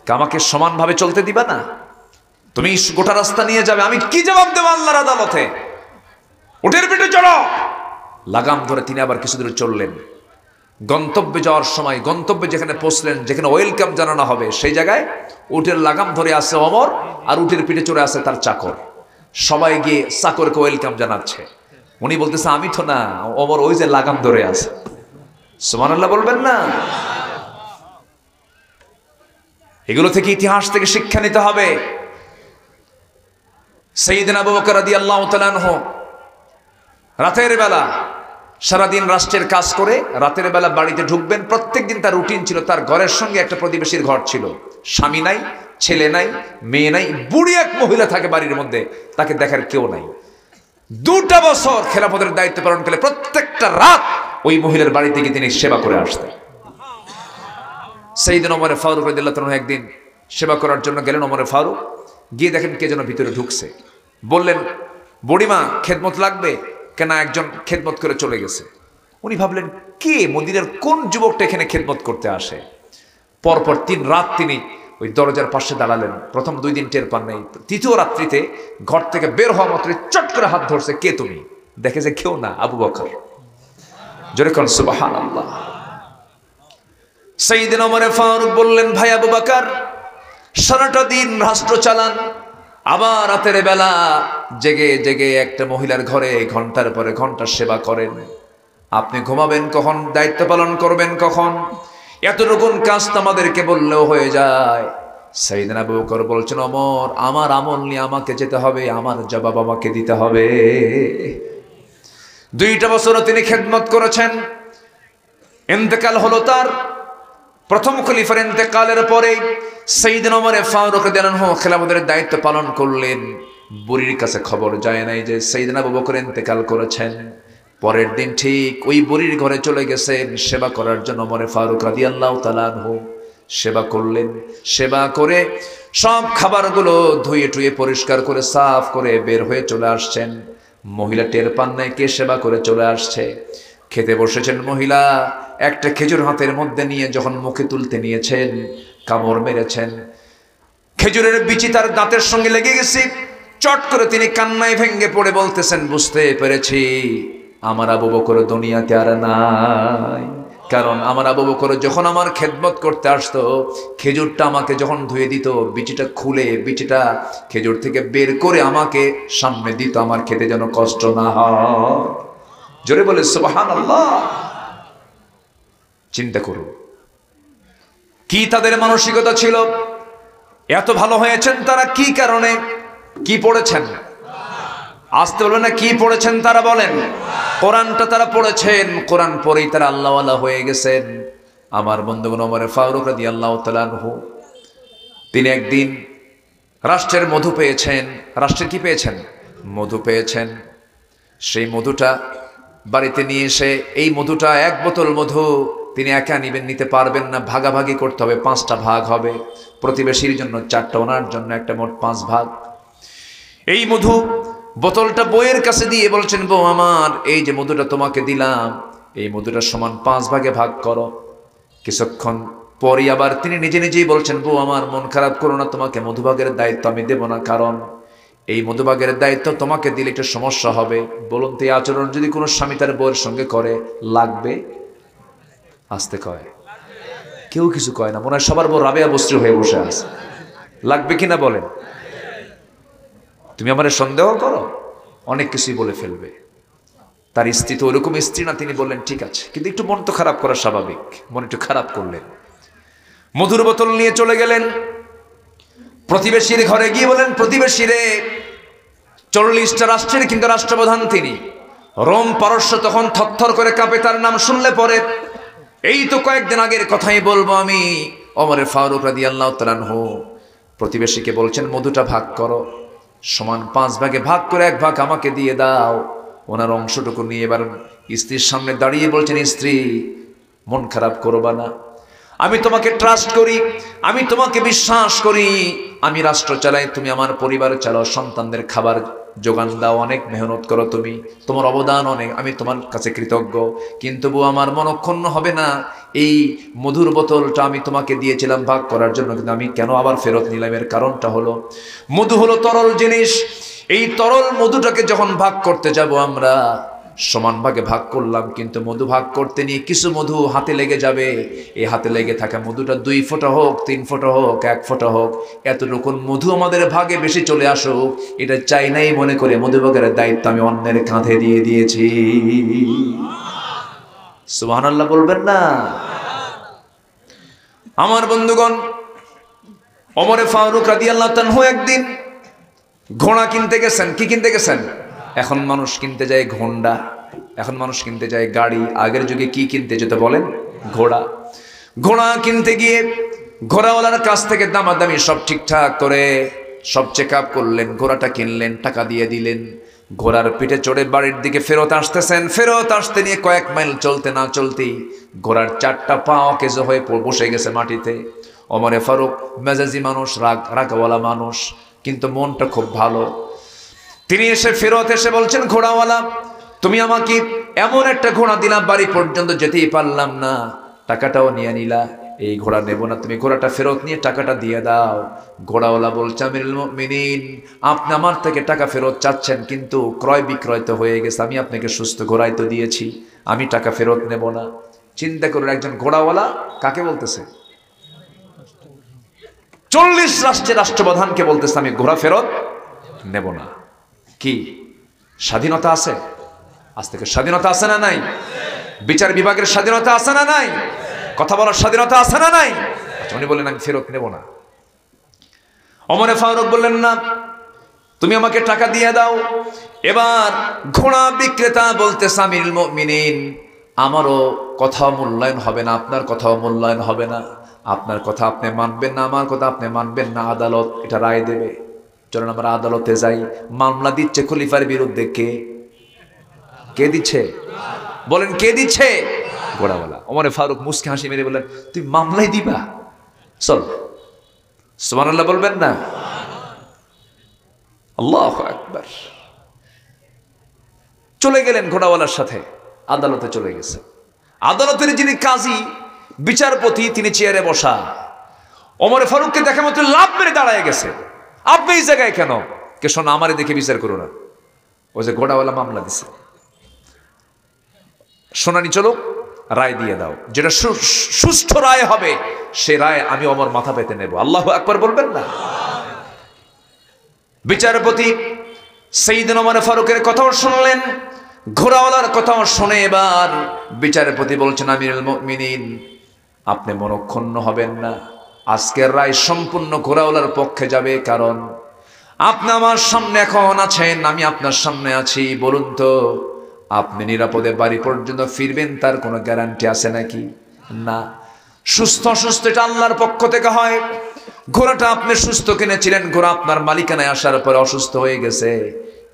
আমাকে সমানভাবে চলতে দিবা না? তুমি গোটা রাস্তা নিয়ে যাবে, আমি কি জবাব দেব আল্লাহর আদালতে? উটের পিঠে চড়ো। লাগাম ধরে তিনি আবার কিছু দূরে চললেন। গন্তব্যে যাওয়ার সময়, গন্তব্যে যেখানে পৌঁছলেন, যেখানে ওয়েলকাম জানানো হবে, সেই জায়গায় উটের লাগাম ধরে আছে ওমর, আর উটের পিঠে চড়ে আছে তার চাকর। সবাই গিয়ে চাকরকে ওয়েলকাম জানাচ্ছে। উনি বলতেছে, আমি তো না, ওমর ওই যে লাগাম ধরে আছে। সুবহানাল্লাহ বলবেন না? এগুলো থেকে, ইতিহাস থেকে শিক্ষা নিতে হবে। সাইয়েদনা আবু বকর রাদিয়াল্লাহু তাআলা আনহু রাতের বেলা সারাদিন রাষ্ট্রের কাজ করে রাতের বেলা বাড়িতে ঢুকবেন। প্রত্যেকদিন তার রুটিন ছিল, তার ঘরের সঙ্গে একটা প্রতিবেশীর ঘর ছিল, স্বামী নাই, ছেলে নাই, মেয়ে নাই, বুড়ি এক মহিলা থাকে বাড়ির মধ্যে, তাকে দেখার কেউ নাই। 2টা বছর খেলাফতের দায়িত্ব পালন করে প্রত্যেকটা রাত ওই মহিলার বাড়িতে গিয়ে তিনি সেবা করে আসতেন। সাইয়েদনা ওমর ফারুক রাদিয়াল্লাহু তাআলা একদিন সেবা করার জন্য গেলেন। ওমর ফারুক গিয়ে দেখেন কে যেন ভিতরে ঢুকছে। বললেন, বুড়িমা খেদমত লাগবে? কেন? একজন খেদমত করে চলে গেছে। উনি ভাবলেন, কে, মদিনার কোন যুবকটা এখানে খেদমত করতে আসে? পরপর 3 রাত তিনি ওই দরজার পাশে দাঁড়ালেন। প্রথম 2 দিন টের পান নাই। 3য় রাত্রিতে ঘর থেকে বের হওয়া মাত্র চট করে হাত ধরছে, কে তুমি? দেখে যে কেউ না, আবু বকর। জোরে কোন সুবহানাল্লাহ। সাইয়েদনা ওমর ফারুক বললেন, ভাই আবু বকর, সারাটা দিন রাষ্ট্র চালান, আবার রাতের বেলা জেগে জেগে একটা মহিলার ঘরে ঘন্টার পরে ঘন্টা সেবা করেন। আপনি ঘুমাবেন কখন? দায়িত্ব পালন করবেন কখন? এতটুকু কাজ তো আমাদেরকে বললেও হয়ে যায়। সাইয়েদনা আবু বকর বলছেন, ওমর, আমার আমল নিয়ে আমাকে যেতে হবে, আমার জবাব আমাকে দিতে হবে। 2টা বছর তিনি খেদমত করেছেন। ইন্তেকাল হলো তার। প্রথম খলিফার ইন্তেকালের পরে সাইয়েদনা ওমর ফারুক রাদিয়াল্লাহু আনহু খেলাফতের দায়িত্ব পালন করলেন। বুড়ির কাছে খবর যায় নাই যে সাইয়েদনা আবু বকর ইন্তেকাল করেছেন। পরের দিন ঠিক ওই বুড়ির ঘরে চলে গেছেন সেবা করার জন্য। ওমর ফারুক রাদিয়াল্লাহু তাআলা আনহু সেবা করলেন। সেবা করে সব খাবারগুলো ধুয়ে টুয়ে পরিষ্কার করে সাফ করে বের হয়ে চলে আসছেন। মহিলা টের পান নাই কে সেবা করে চলে আসছে। খেতে বসেছেন মহিলা, একটা খেজুর হাতের মধ্যে নিয়ে যখন মুখে তুলতে নিয়েছেন, কামড় মেরেছেন। খেজুরের বিচি তার দাঁতের সঙ্গে লেগে গেছে। চট করে তিনি কান্নায় ভেঙ্গে পড়ে বলতেছেন, বুঝতে পেরেছি আমার আবু বকর দুনিয়াতে আর নাই। কারণ আমার আবু বকর যখন আমার খেদমত করতে আসতো, খেজুরটা আমাকে যখন ধুয়ে দিত, বিচিটা খুলে বিচিটা খেজুর থেকে বের করে আমাকে সামনে দিত, আমার খেতে যেন কষ্ট না হয়। জোরে বলে সুবহানাল্লাহ। চিন্তা করুন কি তাদের মানসিকতা ছিল। এত ভালো হয়েছেন তারা কি কারণে? কি পড়েছেন? আসতে বলবেন না, কি পড়েছেন তারা বলেন? কোরআনটা তারা পড়েছেন, কোরআন পড়েই তারা আল্লাহওয়ালা হয়ে গেছেন। আমার বন্ধুগণ, ওমর ফারুক রাদিয়াল্লাহু তাআলা আনহু তিনি একদিন রাষ্ট্রের মধু পেয়েছেন। রাষ্ট্রের কি পেয়েছেন? মধু পেয়েছেন। সেই মধুটা বাড়িতে নিয়ে এসে, এই মধুটা এক বোতল মধু তিনি একা নিতে পারবেন না, ভাগাভাগি করতে হবে, 5টা ভাগ হবে। প্রতিবেশীর জন্য 4টা, ওনার জন্য একটা, মোট 5 ভাগ। এই মধু বোতলটা বউয়ের কাছে দিয়ে বলছেন, বউ আমার, এই যে মধুটা তোমাকে দিলাম, এই মধুটা সমান 5 ভাগে ভাগ করো। কিছুক্ষণ পরই আবার তিনি নিজে নিজেই বলছেন, বউ আমার, মন খারাপ করো না, তোমাকে মধুভাগের দায়িত্ব আমি দেব না, কারণ এই মধুভাগের দায়িত্ব তোমাকে দিলে একটা সমস্যা হবে। বলুন তো, এই আচরণ যদি কোনো স্বামী তার বউয়ের সঙ্গে করে, লাগবে? আসতে কয়, কেউ কিছু কয় না। মনে হয় সবার বউ রাবেয়া বস্ত্রী হয়ে বসে আছে। লাগবে কিনা বলেন? তুমি আমার সন্দেহ করো, অনেক কিছুই বলে ফেলবে। তার স্ত্রী তো ওরকম স্ত্রী না, তিনি বললেন ঠিক আছে, কিন্তু একটু মন তো খারাপ করা স্বাভাবিক। মন একটু খারাপ করলেন, মধুর বোতল নিয়ে চলে গেলেন প্রতিবেশীর ঘরে। গিয়ে বলেন, প্রতিবেশীরে, 40টা রাষ্ট্রের কিন্তু রাষ্ট্রপ্রধান তিনি। রোম পারস্য তখন থরথর করে কাঁপে তার নাম শুনলে পরে। এই তো কয়েকদিন আগের কথাই বলবো আমি। ওমর ফারুক রাদিয়াল্লাহু তাআলা আনহু প্রতিবেশীকে বলছেন, মধুটা ভাগ করো, সমান 5 ভাগে ভাগ করে 1 ভাগ আমাকে দিয়ে দাও। ওনার অংশটুকু নিয়ে এবার স্ত্রীর সামনে দাঁড়িয়ে বলছেন, স্ত্রী, মন খারাপ করবা না, আমি তোমাকে ট্রাস্ট করি, আমি তোমাকে বিশ্বাস করি, আমি রাষ্ট্র চালাই, তুমি আমার পরিবার চালাও, সন্তানদের খাবার যোগান দাও, অনেক মেহনত করো তুমি, তোমার অবদান অনেক, আমি তোমার কাছে কৃতজ্ঞ। কিন্তু বউ আমার মনক্ষুণ্ণ হবে না, এই মধুর বোতলটা আমি তোমাকে দিয়েছিলাম ভাগ করার জন্য, কিন্তু আমি কেন আবার ফেরত নিলাম? এর কারণটা হলো, মধু হলো তরল জিনিস। এই তরল মধুটাকে যখন ভাগ করতে যাব আমরা, সমান ভাগে ভাগ করলাম, কিন্তু মধু ভাগ করতে নিয়ে কিছু মধু হাতে লেগে যাবে। এই হাতে লেগে থাকা মধুটা 2 ফোঁটা হোক, 3 ফোঁটা হোক, 1 ফোঁটা হোক, এতটুকু মধু আমাদের ভাগে বেশি চলে আসুক, এটা চাই নাই মনে করে মধুভাগের দায়িত্ব আমি অন্যের কাঁধে দিয়ে দিয়েছি। সুবহানাল্লাহ বলবেন না? আমার বন্ধুগণ, ওমর ফারুক রাদিয়াল্লাহু তাআলা একদিন ঘোড়া কিনতে গেছেন। কি কিনতে গেছেন? এখন মানুষ কিনতে যায় ঘোড়া, এখন মানুষ কিনতে যায় গাড়ি। আগের যুগে কি কিনতে যেত বলেন? ঘোড়া। ঘোড়া কিনতে গিয়ে ঘোড়াওয়ালার কাছ থেকে দামাদামি সব ঠিকঠাক করে সব চেক আপ করলেন, ঘোড়াটা কিনলেন, টাকা দিয়ে দিলেন। ঘোড়ার পিঠে চড়ে বাড়ির দিকে ফেরত আসতেছেন। ফেরত আসতে নিয়ে কয়েক মাইল চলতে না চলতেই ঘোড়ার 4টা পা অকেজ হয়ে বসে গেছে মাটিতে। ওমর ফারুক মেজাজি মানুষ, রাগওয়ালা মানুষ, কিন্তু মনটা খুব ভালো। তিনি এসে ফেরত এসে বলছেন, ঘোড়াওয়ালা, তুমি আমাকে এমন একটা ঘোড়া দিলাম, বাড়ি পর্যন্ত যেতেই পারলাম না, টাকাটাও নিয়ে নিলা, এই ঘোড়া নেব না, তুমি ঘোড়াটা ফেরত নিয়ে টাকাটা দিয়ে দাও। ঘোড়াওয়ালা বলছে, আমিরুল মুমিনিন, আপনি আমার থেকে টাকা ফেরত চাচ্ছেন, কিন্তু ক্রয় বিক্রয় তো হয়ে গেছে, আমি আপনাকে সুস্থ ঘোড়াই তো দিয়েছি, আমি টাকা ফেরত নেব না। চিন্তা করুন, একজন ঘোড়াওয়ালা কাকে বলতেছে? 40 রাষ্ট্রের রাষ্ট্রপ্রধানকে বলতেছে, আমি ঘোড়া ফেরত নেব না। কি স্বাধীনতা আছে? আজ থেকে স্বাধীনতা আছে না নাই? বিচার বিভাগের স্বাধীনতা আছে না নাই? কথা বলার স্বাধীনতা আছে না নাই? উনি বললেন, আমি ফেরত নেব না। ওমর ফারুক বললেন, না, তুমি আমাকে টাকা দিয়ে দাও। এবার ঘোড়া বিক্রেতা বলতেছে, আমিরুল মুমিনিন, আমারও কথা মূল্যায়ন হবে না, আপনার কথাও মূল্যায়ন হবে না, আপনার কথা আপনি মানবেন না, আমার কথা আপনি মানবেন না, আদালত এটা রায় দেবে। চলুন আমরা আদালতে যাই। মামলা দিচ্ছে খলিফার বিরুদ্ধে। কে দিচ্ছে বলেন? কে দিচ্ছে? ঘোড়াওয়ালা। ওমর ফারুক মুস্কি হাসি মেরে বললেন, তুই মামলাই দিবা? চল। সুবহানাল্লাহ বলবেন না? আল্লাহু আকবার। চলে গেলেন ঘোড়াওয়ালার সাথে, আদালতে চলে গেছে। আদালতের যিনি কাজী, বিচারপতি, তিনি চেয়ারে বসা। ওমর ফারুককে দেখা মতো লাভ মেরে দাঁড়ায় গেছে, আপনি এই জায়গায় কেন? কে শোনো, আমারে দেখে বিচার করো না, ওই যে ঘোড়াওয়ালা মামলা দিছে, শুনানি চলো, রায় দিয়ে দাও, যেটা সুষ্ঠু রায় হবে সে রায় আমি ওমর মাথা পেতে নেব। আল্লাহু আকবার বলবেন না? বিচারপতি সাইয়েদনা ওমর ফারুকের কথাও শুনলেন, ঘোড়াওয়ালার কথাও শুনে এবার বিচারপতি বলছেন, আমিরুল মুমিনিন আপনি মনক্ষুণ্ণ হবেন না, আজকের রায় সম্পূর্ণ ঘোড়াওয়ালার পক্ষে যাবে, কারণ আপনি আমার সামনে এখন আছেন, আমি আপনার সামনে আছি। বলুন তো আপনি নিরাপদে বাড়ি পর্যন্ত ফিরবেন তার কোনো গ্যারান্টি আছে নাকি? না। সুস্থ অসুস্থ এটা আল্লাহর পক্ষ থেকে হয়। ঘোড়াটা আপনি সুস্থ কিনেছিলেন, ঘোড়া আপনার মালিকানায় আসার পরে অসুস্থ হয়ে গেছে,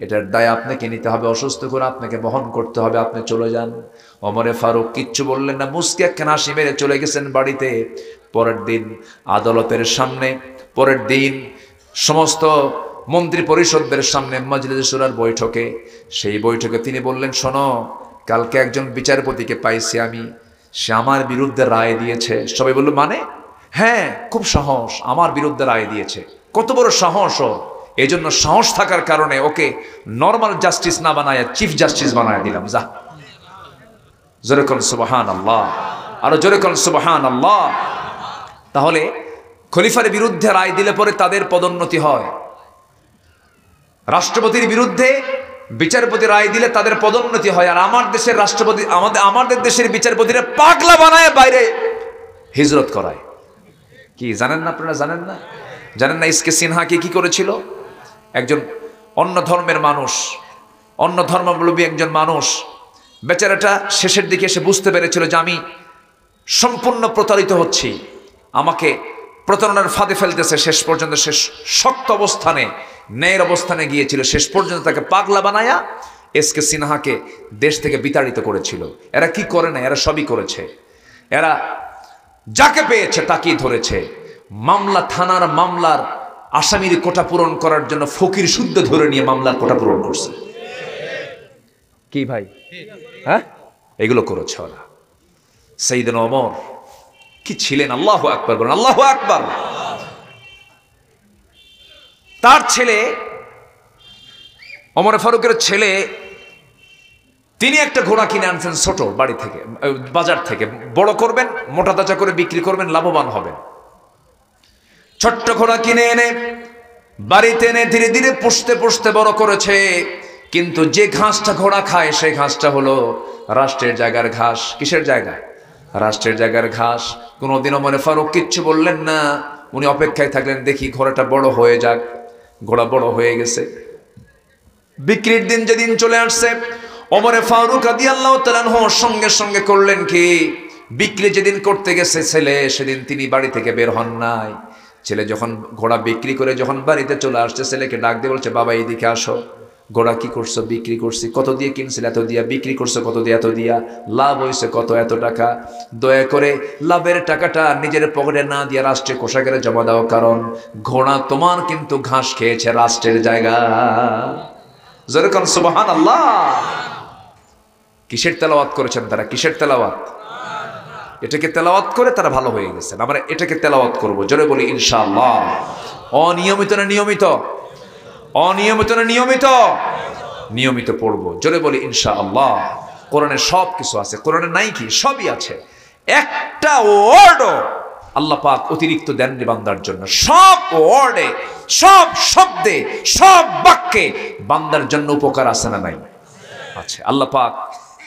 এটার দায় আপনাকে নিতে হবে, অসুস্থ করে আপনাকে বহন করতে হবে, আপনি চলে যান। ওমরে ফারুক কিচ্ছু বললেন না, মুস্কি একখানা হাসি মেরে চলে গেছেন বাড়িতে। পরের দিন আদালতের সামনে, পরের দিন সমস্ত মন্ত্রী পরিষদদের সামনে মজলিসে শুরার বৈঠকে, সেই বৈঠকে তিনি বললেন, শোনো কালকে একজন বিচারপতিকে পাইছি আমি, সে আমার বিরুদ্ধে রায় দিয়েছে। সবাই বলল মানে? হ্যাঁ, খুব সাহস, আমার বিরুদ্ধে রায় দিয়েছে। কত বড় সাহস! এই জন্য সাহস থাকার কারণে ওকে নর্মাল জাস্টিস না বানায় চিফ জাস্টিস বানায় দিলাম। যা, জোরে কোন সুবহানাল্লাহ, আরো জোরে কোন সুবহানাল্লাহ। তাহলে খলিফার বিরুদ্ধে রায় দিলে পরে তাদের পদোন্নতি হয়, রাষ্ট্রপতির বিরুদ্ধে বিচারপতি রায় দিলে তাদের পদোন্নতি হয়। আর আমার দেশের রাষ্ট্রপতি আমাদের দেশের বিচারপতিরা পাগলা বানায় বাইরে হিজরত করায়। কি জানেন না আপনারা? জানেন না? জানেন না এসকে সিনহাকে কি করেছিল? একজন অন্য ধর্মের মানুষ, অন্য ধর্মাবলম্বী একজন মানুষ, বেচারাটা শেষের দিকে এসে বুঝতে পেরেছিল যে আমি সম্পূর্ণ প্রতারিত হচ্ছি, আমাকে প্রতারণার ফাঁদে ফেলতেছে। শেষ পর্যন্ত শেষ শক্ত অবস্থানে, ন্যায়ের অবস্থানে গিয়েছিল। শেষ পর্যন্ত তাকে পাগলা বানায়া এসকে সিনহাকে দেশ থেকে বিতাড়িত করেছিল। এরা কি করে না? এরা সবই করেছে। এরা যাকে পেয়েছে তাকেই ধরেছে। মামলা, থানার মামলার আসামির কোটা পূরণ করার জন্য ফকির শুদ্ধ ধরে নিয়ে মামলার কোটা পূরণ করছে। কি ভাই? হ্যাঁ, এগুলো করেছে ওরা। সাইয়েদনা ওমর কি ছিলেন! আল্লাহু আকবার বলেন, আল্লাহু আকবার। তার ছেলে, ওমর ফারুকের ছেলে, তিনি একটা ঘোড়া কিনে আনছেন ছোট বাড়ি থেকে, বাজার থেকে। বড় করবেন, মোটা তাজা করে বিক্রি করবেন, লাভবান হবেন। ছোট্ট ঘোড়া কিনে এনে বাড়িতে এনে ধীরে ধীরে পুষতে পুষতে বড় করেছে। কিন্তু যে ঘাসটা ঘোড়া খায় সেই ঘাসটা হলো রাষ্ট্রের জায়গার ঘাস। কিসের জায়গা? রাষ্ট্রের জায়গার ঘাস। কোনোদিনও ওমর ফারুক কিচ্ছু বললেন না, উনি অপেক্ষায় থাকলেন দেখি ঘোড়াটা বড় হয়ে যাক। ঘোড়া বড় হয়ে গেছে, বিক্রির দিন যেদিন চলে আসছে, ওমর ফারুক রাদিয়াল্লাহু তাআলা আনহু সঙ্গে সঙ্গে করলেন কি, বিক্রি যেদিন করতে গেছে ছেলে, সেদিন তিনি বাড়ি থেকে বের হন নাই। ছেলে যখন ঘোড়া বিক্রি করে যখন বাড়িতে চলে আসছে, ছেলেকে ডাক দিয়ে বলছে, বাবা এইদিকে আসো। ঘোড়া কি করছো? বিক্রি করছি। কত দিয়ে কিনছিল? এত দিয়া। বিক্রি করছো কত দিয়ে? এত দিয়া। লাভ হয়েছে কত? এত টাকা। দয়া করে লাভের টাকাটা নিজের পকেটে না দিয়ে রাষ্ট্রের কোষাগারে জমা দাও, কারণ ঘোড়া তোমার কিন্তু ঘাস খেয়েছে রাষ্ট্রের জায়গা। যেরকম সুবহানাল্লাহ। কিসের তেলাওয়াত করেছেন তারা? কিসের তেলাওয়াত? এটাকে তেলাওয়াত করে তারা ভালো হয়ে গেছেন। আমরা এটাকে তেলাওয়াত করবো, জোরে বলি ইনশাআল্লাহ। অনিয়মিত না নিয়মিত? অনিয়মিত না নিয়মিত? নিয়মিত পড়বো, জোরে বলি ইনশাআল্লাহ। কোরআনে সব কিছু আছে, কোরআনে নাই কি? সবই আছে। একটা ওয়ার্ডও আল্লাহ পাক অতিরিক্ত দেননি বান্দার জন্য। সব ওয়ার্ডে, সব শব্দে, সব বাক্যে বান্দার জন্য উপকার আছে না নাই? আছে। আল্লাহ পাক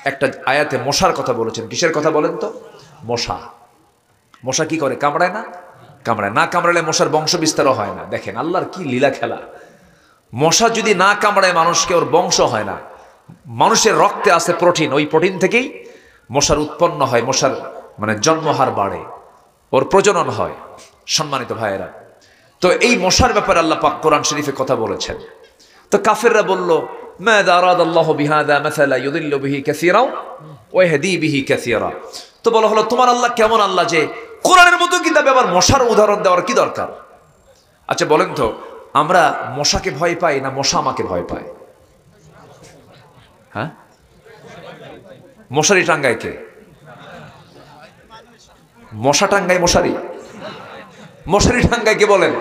একটা আয়াতে মশার কথা বলেছেন। কিসের কথা বলেন তো? মশা। মশা কি করে? কামড়ায় না? কামড়ায় না। কামড়ালে মশার বংশ বিস্তারও হয় না। দেখেন আল্লাহর কি লীলা খেলা। মশা যদি না কামড়ায় মানুষকে, ওর বংশ হয় না। মানুষের রক্তে আছে প্রোটিন, ওই প্রোটিন থেকেই মশার উৎপন্ন হয়, মশার মানে জন্মহার বাড়ে, ওর প্রজনন হয়। সম্মানিত ভাইয়েরা, তো এই মশার ব্যাপারে আল্লাহ পাক কোরআন শরীফে কথা বলেছেন। তো কাফেররা বলল, মাযা আরাদাল্লাহু বিহাযা মাসালা ইউদিল্লু বিহি কাসীরা ওয়া ইয়াহদি বিহি কাসীরা। তো বলা হলো, তোমার আল্লাহ কেমন আল্লাহ যে কোরআনের মতো কিতাবে আবার মশার উদাহরণ দেওয়ার কি দরকার? আচ্ছা বলেন তো, আমরা মশাকে ভয় পাই না মশা আমাকে ভয় পায়? হ্যাঁ, মশারি টাঙ্গায় কে? মশা টাঙ্গায় মশারি? মশারি টাঙ্গায় কে বলেন?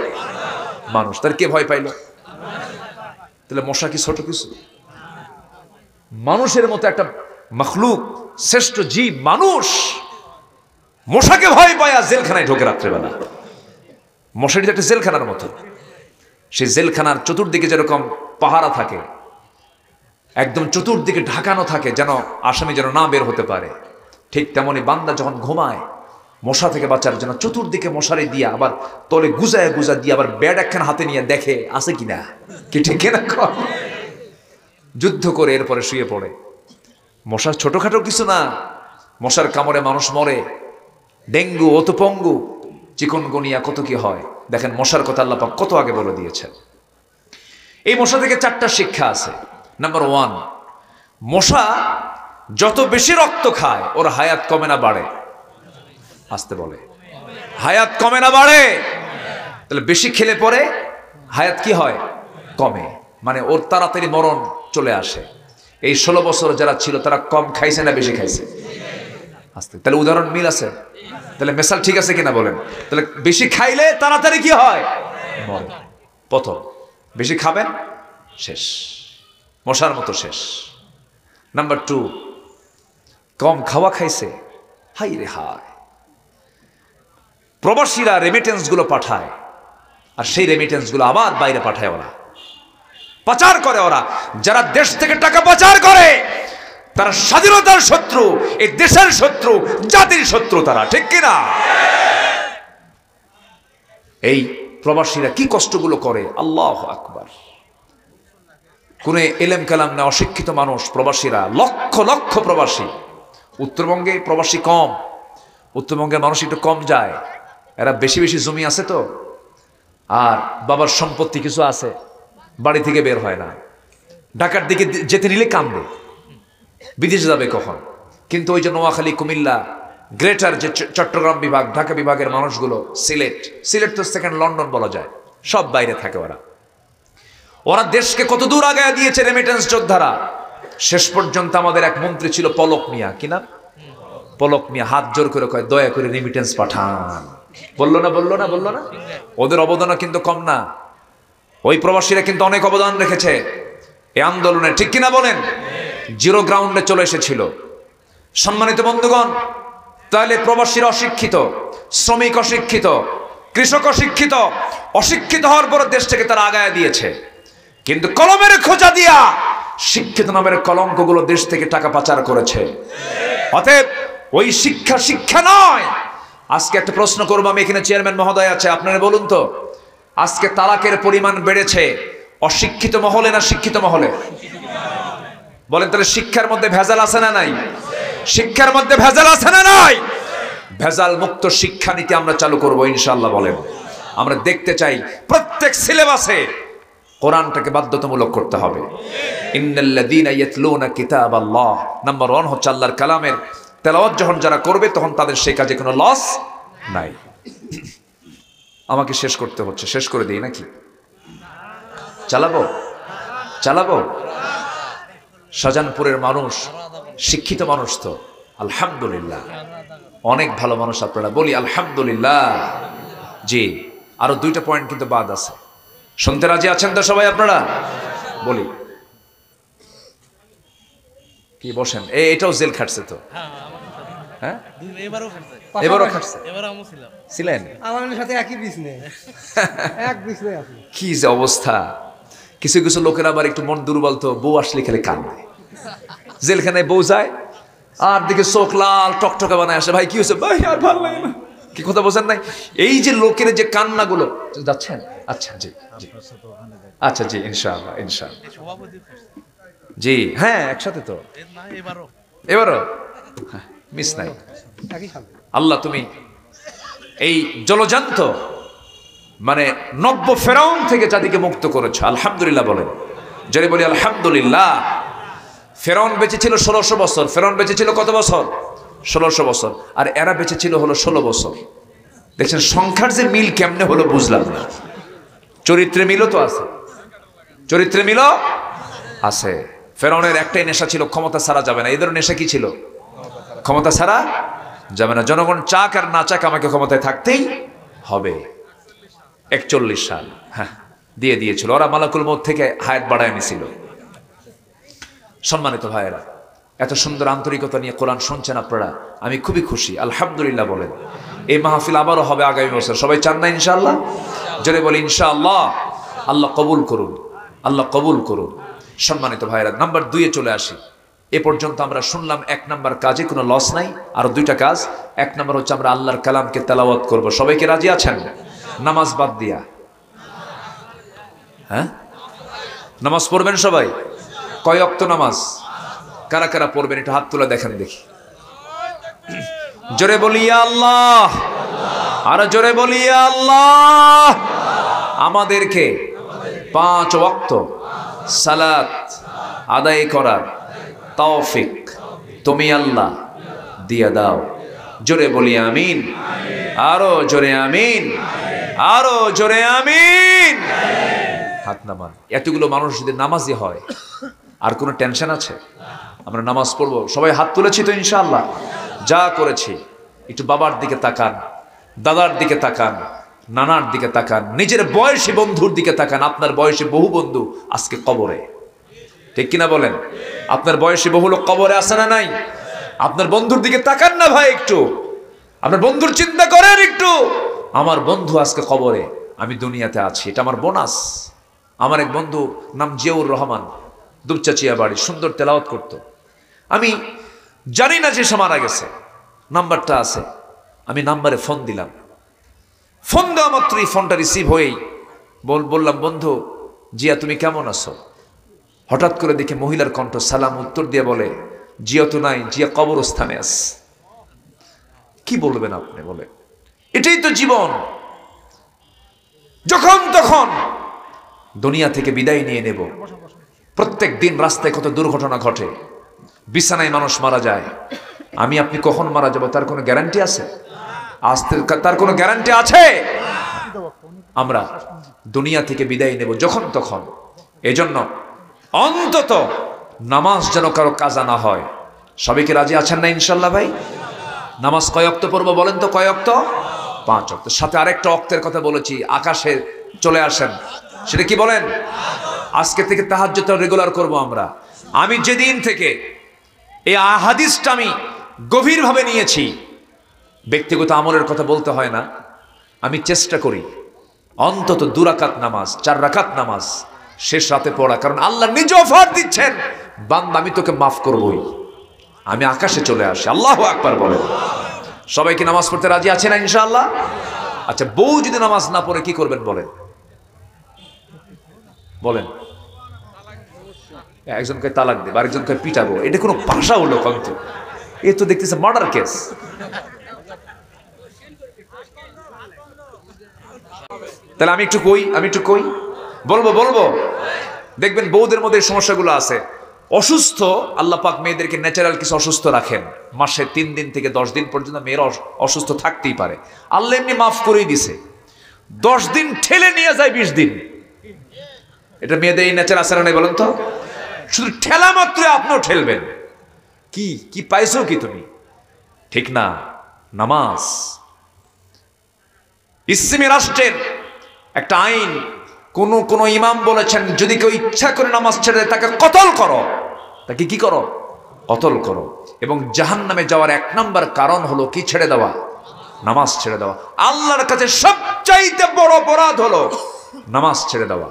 মানুষ। তার কে ভয় পাইল? তাহলে মশা কি ছোট কিছু? মানুষের মতো একটা মখলুক শ্রেষ্ঠ জীব মানুষ মশাকে ভয় পায় আর জেলখানায় ঢোকে রাত্রেবেলা। মশারি একটা জেলখানার মতো, সেই জেলখানার চতুর্দিকে যেরকম পাহারা থাকে, একদম চতুর্দিকে ঢাকানো থাকে যেন আসামি যেন না বের হতে পারে, ঠিক তেমনি বান্দা যখন ঘুমায় মশা থেকে বাঁচার জন্য চতুর্দিকে মশারি দিয়ে আবার তলে গুজায় গুজা দিয়ে আবার ব্যাট একখান হাতে নিয়ে দেখে আছে কিনা, কি ঠিক না, যুদ্ধ করে এরপরে শুয়ে পড়ে। মশা ছোটখাটো কিছু না, মশার কামড়ে মানুষ মরে, ডেঙ্গু, অতপঙ্গু, চিকনগুনিয়া, কত কি হয়। দেখেন মশার কথা আল্লাহ পাক কত আগে বলে দিয়েছেন। এই মশা থেকে 4টা শিক্ষা আছে। নাম্বার 1, মশা যত বেশি রক্ত খায় ওর হায়াত কমে না বাড়ে? আসতে বলে, হায়াত কমে না বাড়ে? তাহলে বেশি খেলে পরে হায়াত কি হয়? কমে, মানে ওর তাড়াতাড়ি মরণ চলে আসে। এই 16 বছর যারা ছিল তারা কম খাইছে না বেশি খাইছে? আসতে, তাহলে উদাহরণ মিল আছে, তাহলে মেসাল ঠিক আছে কিনা বলেন? তাহলে বেশি খাইলে তাড়াতাড়ি কি হয়? মরে। প্রথম, বেশি খাবেন শেষ, মশার মতো শেষ। নাম্বার 2, কম খাওয়া খাইছে, হাই রে হায়। প্রবাসীরা রেমিটেন্স গুলো পাঠায়, আর সেই রেমিটেন্স গুলো আবার বাইরে পাঠায়, ওরা পাচার করে। ওরা যারা দেশ থেকে টাকা পাচার করে তারা স্বাধীনতার শত্রু, এই দেশের শত্রু, জাতির শত্রু তারা, ঠিক কিনা? এই প্রবাসীরা কি কষ্টগুলো করে, আল্লাহু আকবার। কোন এলেম কালাম না, অশিক্ষিত মানুষ প্রবাসীরা, লক্ষ লক্ষ প্রবাসী। উত্তরবঙ্গে প্রবাসী কম, উত্তরবঙ্গের মানুষ একটু কম যায়, এরা বেশি বেশি জমি আছে তো, আর বাবার সম্পত্তি কিছু আছে, বাড়ি থেকে বের হয় না। ঢাকার দিকে যেতে নিলে কান্দে, বিদেশে যাবে কখন। কিন্তু ওই যে নোয়াখালী, কুমিল্লা, গ্রেটার যে চট্টগ্রাম বিভাগ, ঢাকা বিভাগের মানুষগুলো, সিলেট তো সেকেন্ড লন্ডন বলা যায়, সব বাইরে থাকে। ওরা দেশকে কত দূর আগায় দিয়েছে রেমিটেন্স যোদ্ধারা। শেষ পর্যন্ত আমাদের এক মন্ত্রী ছিল পলক মিয়া, কি নাম? পলক মিয়া হাত জোর করে কয় দয়া করে রেমিটেন্স পাঠান। বললো না? ওদের অবদানও কিন্তু কম না। ওই প্রবাসীরা কিন্তু অনেক অবদান রেখেছে এই আন্দোলনে, ঠিক কিনা বলেন? জিরো গ্রাউন্ডে চলে এসেছিল। সম্মানিত বন্ধুগণ, তাহলে প্রবাসীরা অশিক্ষিত, শ্রমিক অশিক্ষিত, কৃষক অশিক্ষিত, অশিক্ষিত হওয়ার পর দেশ থেকে তারা আগায় দিয়েছে। কিন্তু কলমের খোঁজা দিয়া শিক্ষিত নামের কলঙ্কগুলো দেশ থেকে টাকা পাচার করেছে। অতএব ওই শিক্ষা নয়। আজকে একটা প্রশ্ন করবো আমি, এখানে চেয়ারম্যান মহোদয় আছে, আপনারা বলুন তো, আজকে তালাকের পরিমাণ বেড়েছে অশিক্ষিত মহলে না শিক্ষিত মহলে? বলেন, তাহলে শিক্ষার মধ্যে ভেজাল আছে না নাই? শিক্ষার মধ্যে ভেজাল আছে না নাই? ভেজাল মুক্ত শিক্ষা নীতি আমরা চালু করবো ইনশাআল্লাহ। বলেন, আমরা দেখতে চাই প্রত্যেক সিলেবাসে কোরআনটাকে বাধ্যতামূলক করতে হবে। ইন্নাল্লাযীনা ইয়াতলুনা কিতাবাল্লাহ, নাম্বার 1 হচ্ছে আল্লাহর কালামের তেলাওয়াত যখন যারা করবে তখন তাদের সেই কাজে কোনো লস নাই। আমাকে শেষ করতে হচ্ছে, শেষ করে দিই নাকি? চালাবো? শাহজাহানপুরের মানুষ শিক্ষিত মানুষ তো, আলহামদুলিল্লাহ, অনেক ভালো মানুষ আপনারা, বলি আলহামদুলিল্লাহ। জি, আরো 2টা পয়েন্ট কিন্তু বাদ আছে, শুনতে রাজি আছেন তো সবাই আপনারা? বলি কি বসেন, এটাও জেল খাটছে তো? হ্যাঁ, এবারও খাটছে। ছিলেন
আমাদের সাথে একই বিছনে, এক বিছনে আছে।
কি যে অবস্থা! কিছু কিছু লোকের আবার একটু মন দুর্বল তো, বউ আসলে খেলে কান্দে। জেলখানায় বউ যায় আর দেখে চোখ লাল টকটকা বানায় আসে, ভাই কি হয়েছে? ভাই আর ভালো লাগে না। কি কথা বোঝেন নাই? এই যে লোকের যে কান্নাগুলো, যাচ্ছেন? আচ্ছা জি, আচ্ছা জি, ইনশাআল্লাহ। জি হ্যাঁ, একসাথে তো, এবারও মিস নাই। আল্লাহ তুমি এই জলজান্ত মানে নব্য ফেরাউন থেকে যাদেরকে মুক্ত করেছো, আলহামদুলিল্লাহ বলেন। যারা বলি আলহামদুলিল্লাহ। ফেরাউন বেঁচে ছিল 1600 বছর। ফেরাউন বেঁচে ছিল কত বছর? 1600 বছর। আর এরা বেঁচে ছিল হলো 16 বছর। দেখছেন সংখ্যার যে মিল কেমনে হলো বুঝলাম না। চরিত্রে মিলও তো আছে, চরিত্রে মিলও আছে। ফেরাউনের একটাই নেশা ছিল, ক্ষমতা ছাড়া যাবে না। এদের নেশা কি ছিল? ক্ষমতা ছাড়া যাবে না। জনগণ চাক আর না চাক আমাকে ক্ষমতায় থাকতেই হবে। 41 সাল হ্যাঁ দিয়ে দিয়েছিল। ওরা মালাকুল মউত থেকে হায়াত বাড়ায় নিছিল। সম্মানিত ভাইয়েরা, এত সুন্দর আন্তরিকতা নিয়ে কোরআন শুনছেন আপনারা, আমি খুবই খুশি, আলহামদুলিল্লাহ বলেন। এই মাহফিল আবারও হবে আগামী বছর, সবাই চান না ইনশাআল্লাহ? জোরে বলি ইনশাআল্লাহ। আল্লাহ কবুল করুন, আল্লাহ কবুল করুন। সম্মানিত ভাইরা, নাম্বার 2-এ চলে আসি। এ পর্যন্ত আমরা শুনলাম 1 নাম্বার কাজে কোনো লস নাই, আরো 2টা কাজ। 1 নাম্বার হচ্ছে আমরা আল্লাহর কালামকে তেলাওয়াত করব। সবাইকে রাজি আছেন? নামাজ বাদ দিয়া, হ্যাঁ নামাজ পড়বেন সবাই। কয় ওয়াক্ত নামাজ? কারা কারা পড়বেন একটু হাত তুলে দেখেন দেখি। জোরে বলি ইয়া আল্লাহ, আর জোরে বলি ইয়া আল্লাহ। আমাদেরকে 5 ওয়াক্ত সালাত আদায় করার তৌফিক তুমি আল্লাহ দিয়ে দাও। জোরে বলি আমিন, আরো জোরে আমিন, আরো জোরে আমিন। হাত নামান। এতগুলো মানুষ যদি নামাজি হয় আর কোনো টেনশন আছে? আমরা নামাজ পড়বো, সবাই হাত তুলেছি তো ইনশাআল্লাহ। যা করেছি একটু বাবার দিকে তাকান, দাদার দিকে তাকান, নানার দিকে তাকান, নিজের বয়সী বন্ধুর দিকে তাকান। আপনার বয়সী বহু বন্ধু আজকে কবরে, ঠিক কিনা বলেন? আপনার বয়সী বহু লোক কবরে আছে না নাই? আপনার বন্ধুর দিকে তাকান না ভাই, একটু আপনার বন্ধুর চিন্তা করেন একটু। আমার বন্ধু আজকে কবরে, আমি দুনিয়াতে আছি, এটা আমার বোনাস। আমার এক বন্ধু নাম জিয়াউর রহমান, দুপচাচিয়া বাড়ি, সুন্দর তেলাওয়াত করতো। আমি জানি না যে সে মারা গেছে, নাম্বারটা আছে। আমি নাম্বারে ফোন দিলাম, ফোন দেওয়া মাত্রই ফোনটা রিসিভ হয়েই বললাম, বন্ধু জিয়া তুমি কেমন আছো? হঠাৎ করে দেখে মহিলার কণ্ঠ, সালাম উত্তর দিয়ে বলে, জিয়া তো নাই, জিয়া কবরস্থানে আছে। কি বলবেন আপনি বলে? এটাই তো জীবন। যখন তখন দুনিয়া থেকে বিদায় নিয়ে নেব। প্রত্যেক দিন রাস্তায় কত দুর্ঘটনা ঘটে, বিছানায় মানুষ মারা যায়। আমি আপনি কখন মারা যাব তার কোনো গ্যারান্টি আছে? তার কোনো গ্যারান্টি আছে? আমরা দুনিয়া থেকে বিদায় নেব যখন তখন। এজন্য অন্তত নামাজ যেন কারো কাজা না হয়। সবাইকে রাজি আছেন না ইনশাল্লাহ ভাই? নামাজ কয় ওয়াক্ত পড়বো বলেন তো? কয় ওয়াক্ত? 5 ওয়াক্ত। সাথে আরেকটা ওয়াক্তের কথা বলেছি, আকাশে চলে আসেন। সেটা কি বলেন? আজকে থেকে তাহাজ্জুদটা রেগুলার করব আমরা। আমি যেদিন থেকে এই হাদিসটা আমি গভীরভাবে নিয়েছি, ব্যক্তিগত আমলের কথা বলতে হয় না, আমি চেষ্টা করি অন্তত 2 রাকাত নামাজ, 4 রাকাত নামাজ শেষ রাতে পড়া। কারণ আল্লাহ নিজে অফার দিচ্ছেন, বান্দা আমি তোকে মাফ করবই। আমি আকাশে চলে আসি। আল্লাহু আকবার বলেন। সবাই কি নামাজ পড়তে রাজি আছে না ইনশাআল্লাহ? আচ্ছা, বউ যদি নামাজ না পড়ে কি করবেন বলেন? বলেন। একজনকে তালাক দেব, আরেকজনকে পিটাবো, এটা কোনো ভাষা হলো কন্ত? এ তো দেখতেছে মার্ডার কেস। তাহলে আমি একটু কই বলবো। দেখবেন বউদের মধ্যে সমস্যাগুলো আছে। অসুস্থ, আল্লাহ পাক মেয়েদেরকে ন্যাচারাল কিছু অসুস্থ রাখেন। মাসে 3 দিন থেকে 10 দিন পর্যন্ত মেয়েরা অসুস্থ থাকতেই পারে। আল্লাহ এমনি মাফ করেই দিছে। 10 দিন ঠেলে নিয়ে যায় 20 দিন। এটা মেয়েদের এই ন্যাচার আছে না নাই বলেন তো? শুধু ঠেলা মাত্র আপনিও ঠেলবেন। কি পাইছো কি তুমি? ঠিক না? নামাজ ইসলামী রাষ্ট্রের একটা আইন। কোন ইমাম বলেছেন, যদি কেউ ইচ্ছা করে নামাজ ছেড়ে দেয় তাকে কতল করো। তাকে কি করো? কতল করো। এবং জাহান্নামে যাওয়ার 1 নাম্বার কারণ হলো কি? ছেড়ে দেওয়া, নামাজ ছেড়ে দেওয়া। আল্লাহর কাছে সবচাইতে বড় অপরাধ হলো নামাজ ছেড়ে দেওয়া।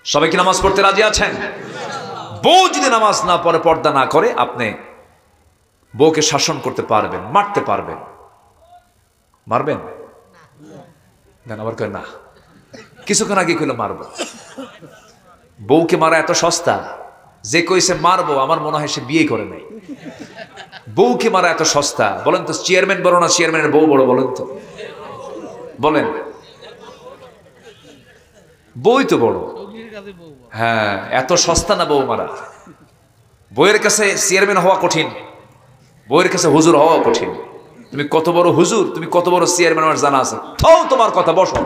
সবাই কি নামাজ পড়তে রাজি আছেন? বউ যদি নামাজ না পড়ে, পর্দা না করে, আপনি বউকে শাসন করতে পারবেন, মারতে পারবেন। মারবেন না? আবার কয় না, কিছুক্ষণ আগে কইলো মারবো। বউকে মারা এত সস্তা, যে কইছে মারবো আমার মনে হয় সে বিয়ে করে নাই। বউকে মারা এত সস্তা। বলেন তো, চেয়ারম্যান বড় না চেয়ারম্যানের বউ বড়? বলেন তো, বলেন। বউই তো বড়। হ্যাঁ, এত সস্তা না বউ মারা। বউয়ের কাছে চেয়ারম্যান হওয়া কঠিন, বউয়ের কাছে হুজুর হওয়া কঠিন। তুমি কত বড় হুজুর, তুমি কত বড় চেয়ারম্যান আমার জানা আছে। তোমার কথা বসো,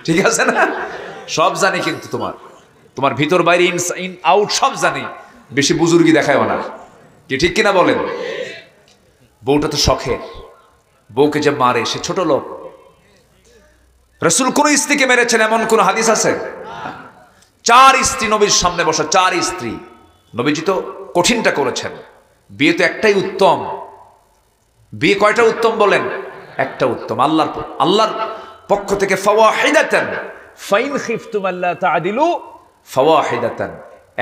ঠিক আছে না? সব জানি, কিন্তু তোমার ভিতর বাইরে ইন আউট সব জানি। বেশি বুজুর্গি দেখায়ও না, কি ঠিক কিনা বলেন? বউটা তো শখের। বউকে যে মারে সে ছোট লোক। রাসূল কোন স্ত্রীকে মেরেছেন এমন কোন হাদিস আছে? 4 স্ত্রী নবীর সামনে বসা, 4 স্ত্রী। নবীজি তো কঠিনটা করেছেন। বিয়ে তো একটাই উত্তম। বিয়ে কয়টা উত্তম বলেন? একটা উত্তম। আল্লাহর পক্ষ থেকে ফাওয়াহিদাতান ফাইন খিফতুম আল্লা তাআদিলু ফাওয়াহিদাতান,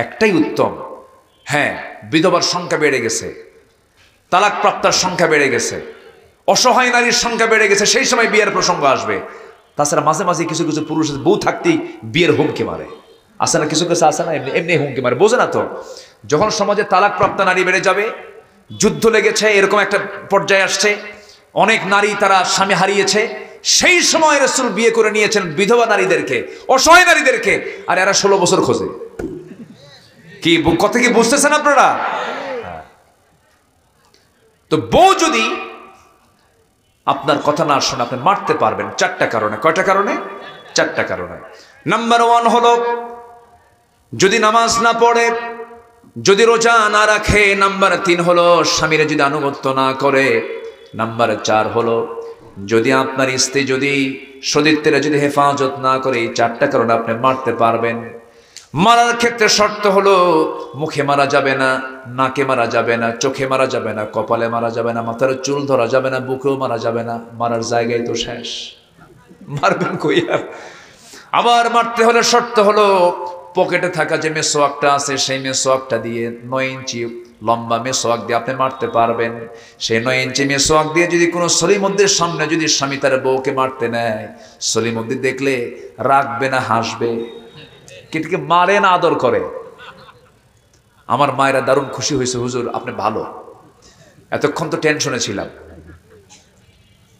একটাই উত্তম। হ্যাঁ, বিধবার সংখ্যা বেড়ে গেছে, তালাক প্রাপ্তার সংখ্যা বেড়ে গেছে, অসহায় নারীর সংখ্যা বেড়ে গেছে, সেই সময় বিয়ের প্রসঙ্গ আসবে। তাছাড়া মাঝে মাঝে কিছু কিছু পুরুষ বউ থাকতেই বিয়ের হুমকি মারে, আসে না? কিছু কিছু আসে না, এমনি হুমকি মারে, বোঝে না তো। যখন সমাজে তালাক প্রাপ্ত নারী বেড়ে যাবে, যুদ্ধ লেগেছে, এরকম একটা পর্যায়ে আসছে, অনেক নারী তারা স্বামী হারিয়েছে, সেই সময় রাসূল বিয়ে করে নিয়েছেন বিধবা নারীদেরকে, অসহায় নারীদেরকে, আর এরা 16 বছর খোঁজে। কি কথা কি বুঝতেছেন আপনারা? তো বউ যদি আপনার কথা না শোনে, আপনি মারতে পারবেন 4টা কারণে। কয়টা কারণে? 4টা কারণে। নাম্বার 1 হলো যদি নামাজ না পড়ে, যদি রোজা না রাখে। নাম্বার 3 হলো স্বামীর যদি আনুগত্য না করে। নাম্বার 4 হলো যদি আপনার স্ত্রী যদি সতীত্বের যদি হেফাজত না করে। এই 4টা কারণে আপনি মারতে পারবেন। মারার ক্ষেত্রে শর্ত হলো মুখে মারা যাবে না, নাকে মারা যাবে না, চোখে মারা যাবে না, কপালে মারা যাবে না, মাথার চুল ধরা যাবে না, বুকেও মারা যাবে না। মারার জায়গায় তো শেষ, মারবেন কই আর? আবার মারতে হলে শর্ত হলো পকেটে থাকা যে মেসোয়াকটা আছে, সেই মেসোয়াকটা দিয়ে 9 ইঞ্চি লম্বা মেসোয়াক দিয়ে আপনি মারতে পারবেন। সেই 9 ইঞ্চি মেসোয়াক দিয়ে যদি কোনো সলিমুদ্দির সামনে যদি স্বামী তার বউকে মারতে নেয়, সলিমুদ্দিন দেখলে রাখবে না হাসবে? কিন্তু মারে না আদর করে? আমার মায়েরা দারুণ খুশি হয়েছে, হুজুর আপনি ভালো, এতক্ষণ তো টেনশনে ছিলাম।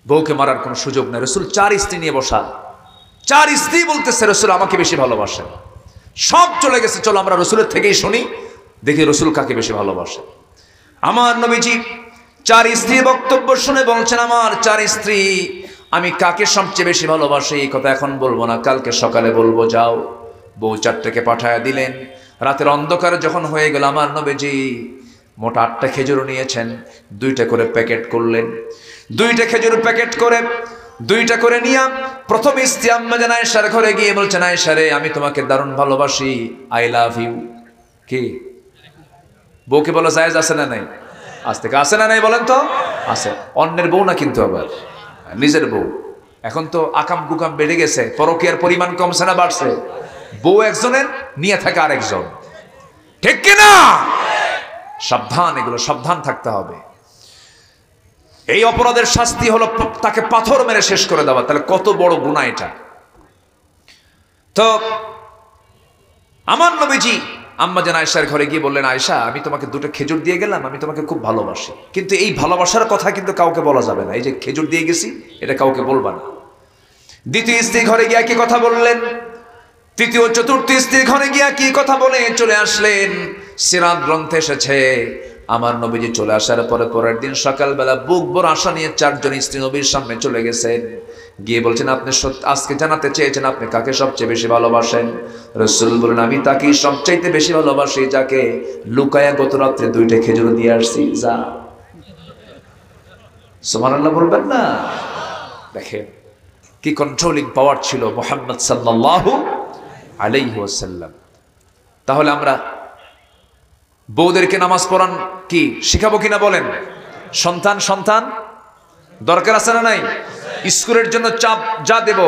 বউকে মারার কোনো সুযোগ নেই। রাসূল 4 স্ত্রী নিয়ে বসা, 4 স্ত্রী বলতেছে রাসূল আমাকে বেশি ভালোবাসেন। সব চলে গেছে, চলো আমরা রাসূলের থেকেই শুনি, দেখি রাসূল কাকে বেশি ভালোবাসে। আমার নবীজি 4 স্ত্রীর বক্তব্য শুনে বলছেন, আমার 4 স্ত্রী, আমি কাকে সবচেয়ে বেশি ভালোবাসি এই কথা এখন বলবো না, কালকে সকালে বলবো। যাও। বউ 4টাকে পাঠায়া দিলেন। রাতের অন্ধকার যখন হয়ে গেল, আমার নবীজি মোটা 8টা খেজুর নিয়েছেন, 2টা করে প্যাকেট করলেন। 2টা খেজুর প্যাকেট করে 2টা করে নিয়ে প্রথম স্ত্রী আম্মা জান আয়েশার ঘরে গিয়ে বলছেন, আয়েশা রে, আমি তোমাকে দারুণ ভালোবাসি, আই লাভ ইউ। কি বউকে বলা জায়েজ আছে না নাই? আজ থেকে আছে না নাই বলেন তো? আছে। অন্যের বউ না কিন্তু, আবার নিজের বউ। এখন তো আকাম কুকাম বেড়ে গেছে, পরকীয়ার পরিমাণ কমছে না বাড়ছে? বউ একজনের, নিয়ে থাকে আরেকজন, ঠিক কিনা? সাবধান, এগুলো সাবধান থাকতে হবে। এই অপরাধের শাস্তি হলো তাকে পাথর মেরে শেষ করে দেওয়া। তাহলে কত বড় গুনাহ এটা। তো আমার নবীজি আম্মা জান আয়েশার ঘরে গিয়ে বললেন, আয়েশা, আমি তোমাকে 2টা খেজুর দিয়ে গেলাম, আমি তোমাকে খুব ভালোবাসি, কিন্তু এই ভালোবাসার কথা কিন্তু কাউকে বলা যাবে না। এই যে খেজুর দিয়ে গেছি, এটা কাউকে বলবা না। দ্বিতীয় স্ত্রী ঘরে গিয়ে কি কথা বললেন, তৃতীয় চতুর্থ স্ত্রীর ঘরে গিয়া কি কথা বলে চলে আসলেন। সিরাত গ্রন্থে এসেছে, আমার নবীজি চলে আসার পরে পরের দিন সকালবেলা বুক ভর আশা নিয়ে 4 জন স্ত্রী নবীর সামনে চলে গেছেন। গিয়ে বলছেন, আপনি আজকে জানাতে চেয়েছেন আপনি কাকে সবচেয়ে বেশি ভালোবাসেন। রাসূল বলেন, আমি তাকেই সবচাইতে বেশি ভালোবাসি যাকে লুকায়া গত রাত্রে 2টা খেজুর দিয়ে আসছি। যা, সুবহানাল্লাহ বলবেন না? দেখেন কি কন্ট্রোলিং পাওয়ার ছিল মুহাম্মদ সাল্লাল্লাহু আলাইহি ওয়াসাল্লাম। তাহলে আমরা বউদেরকে নামাজ পড়ান কি শিখাবো কিনা বলেন? সন্তান দরকার আছে না নাই? স্কুলের জন্য চাপ যা দেব,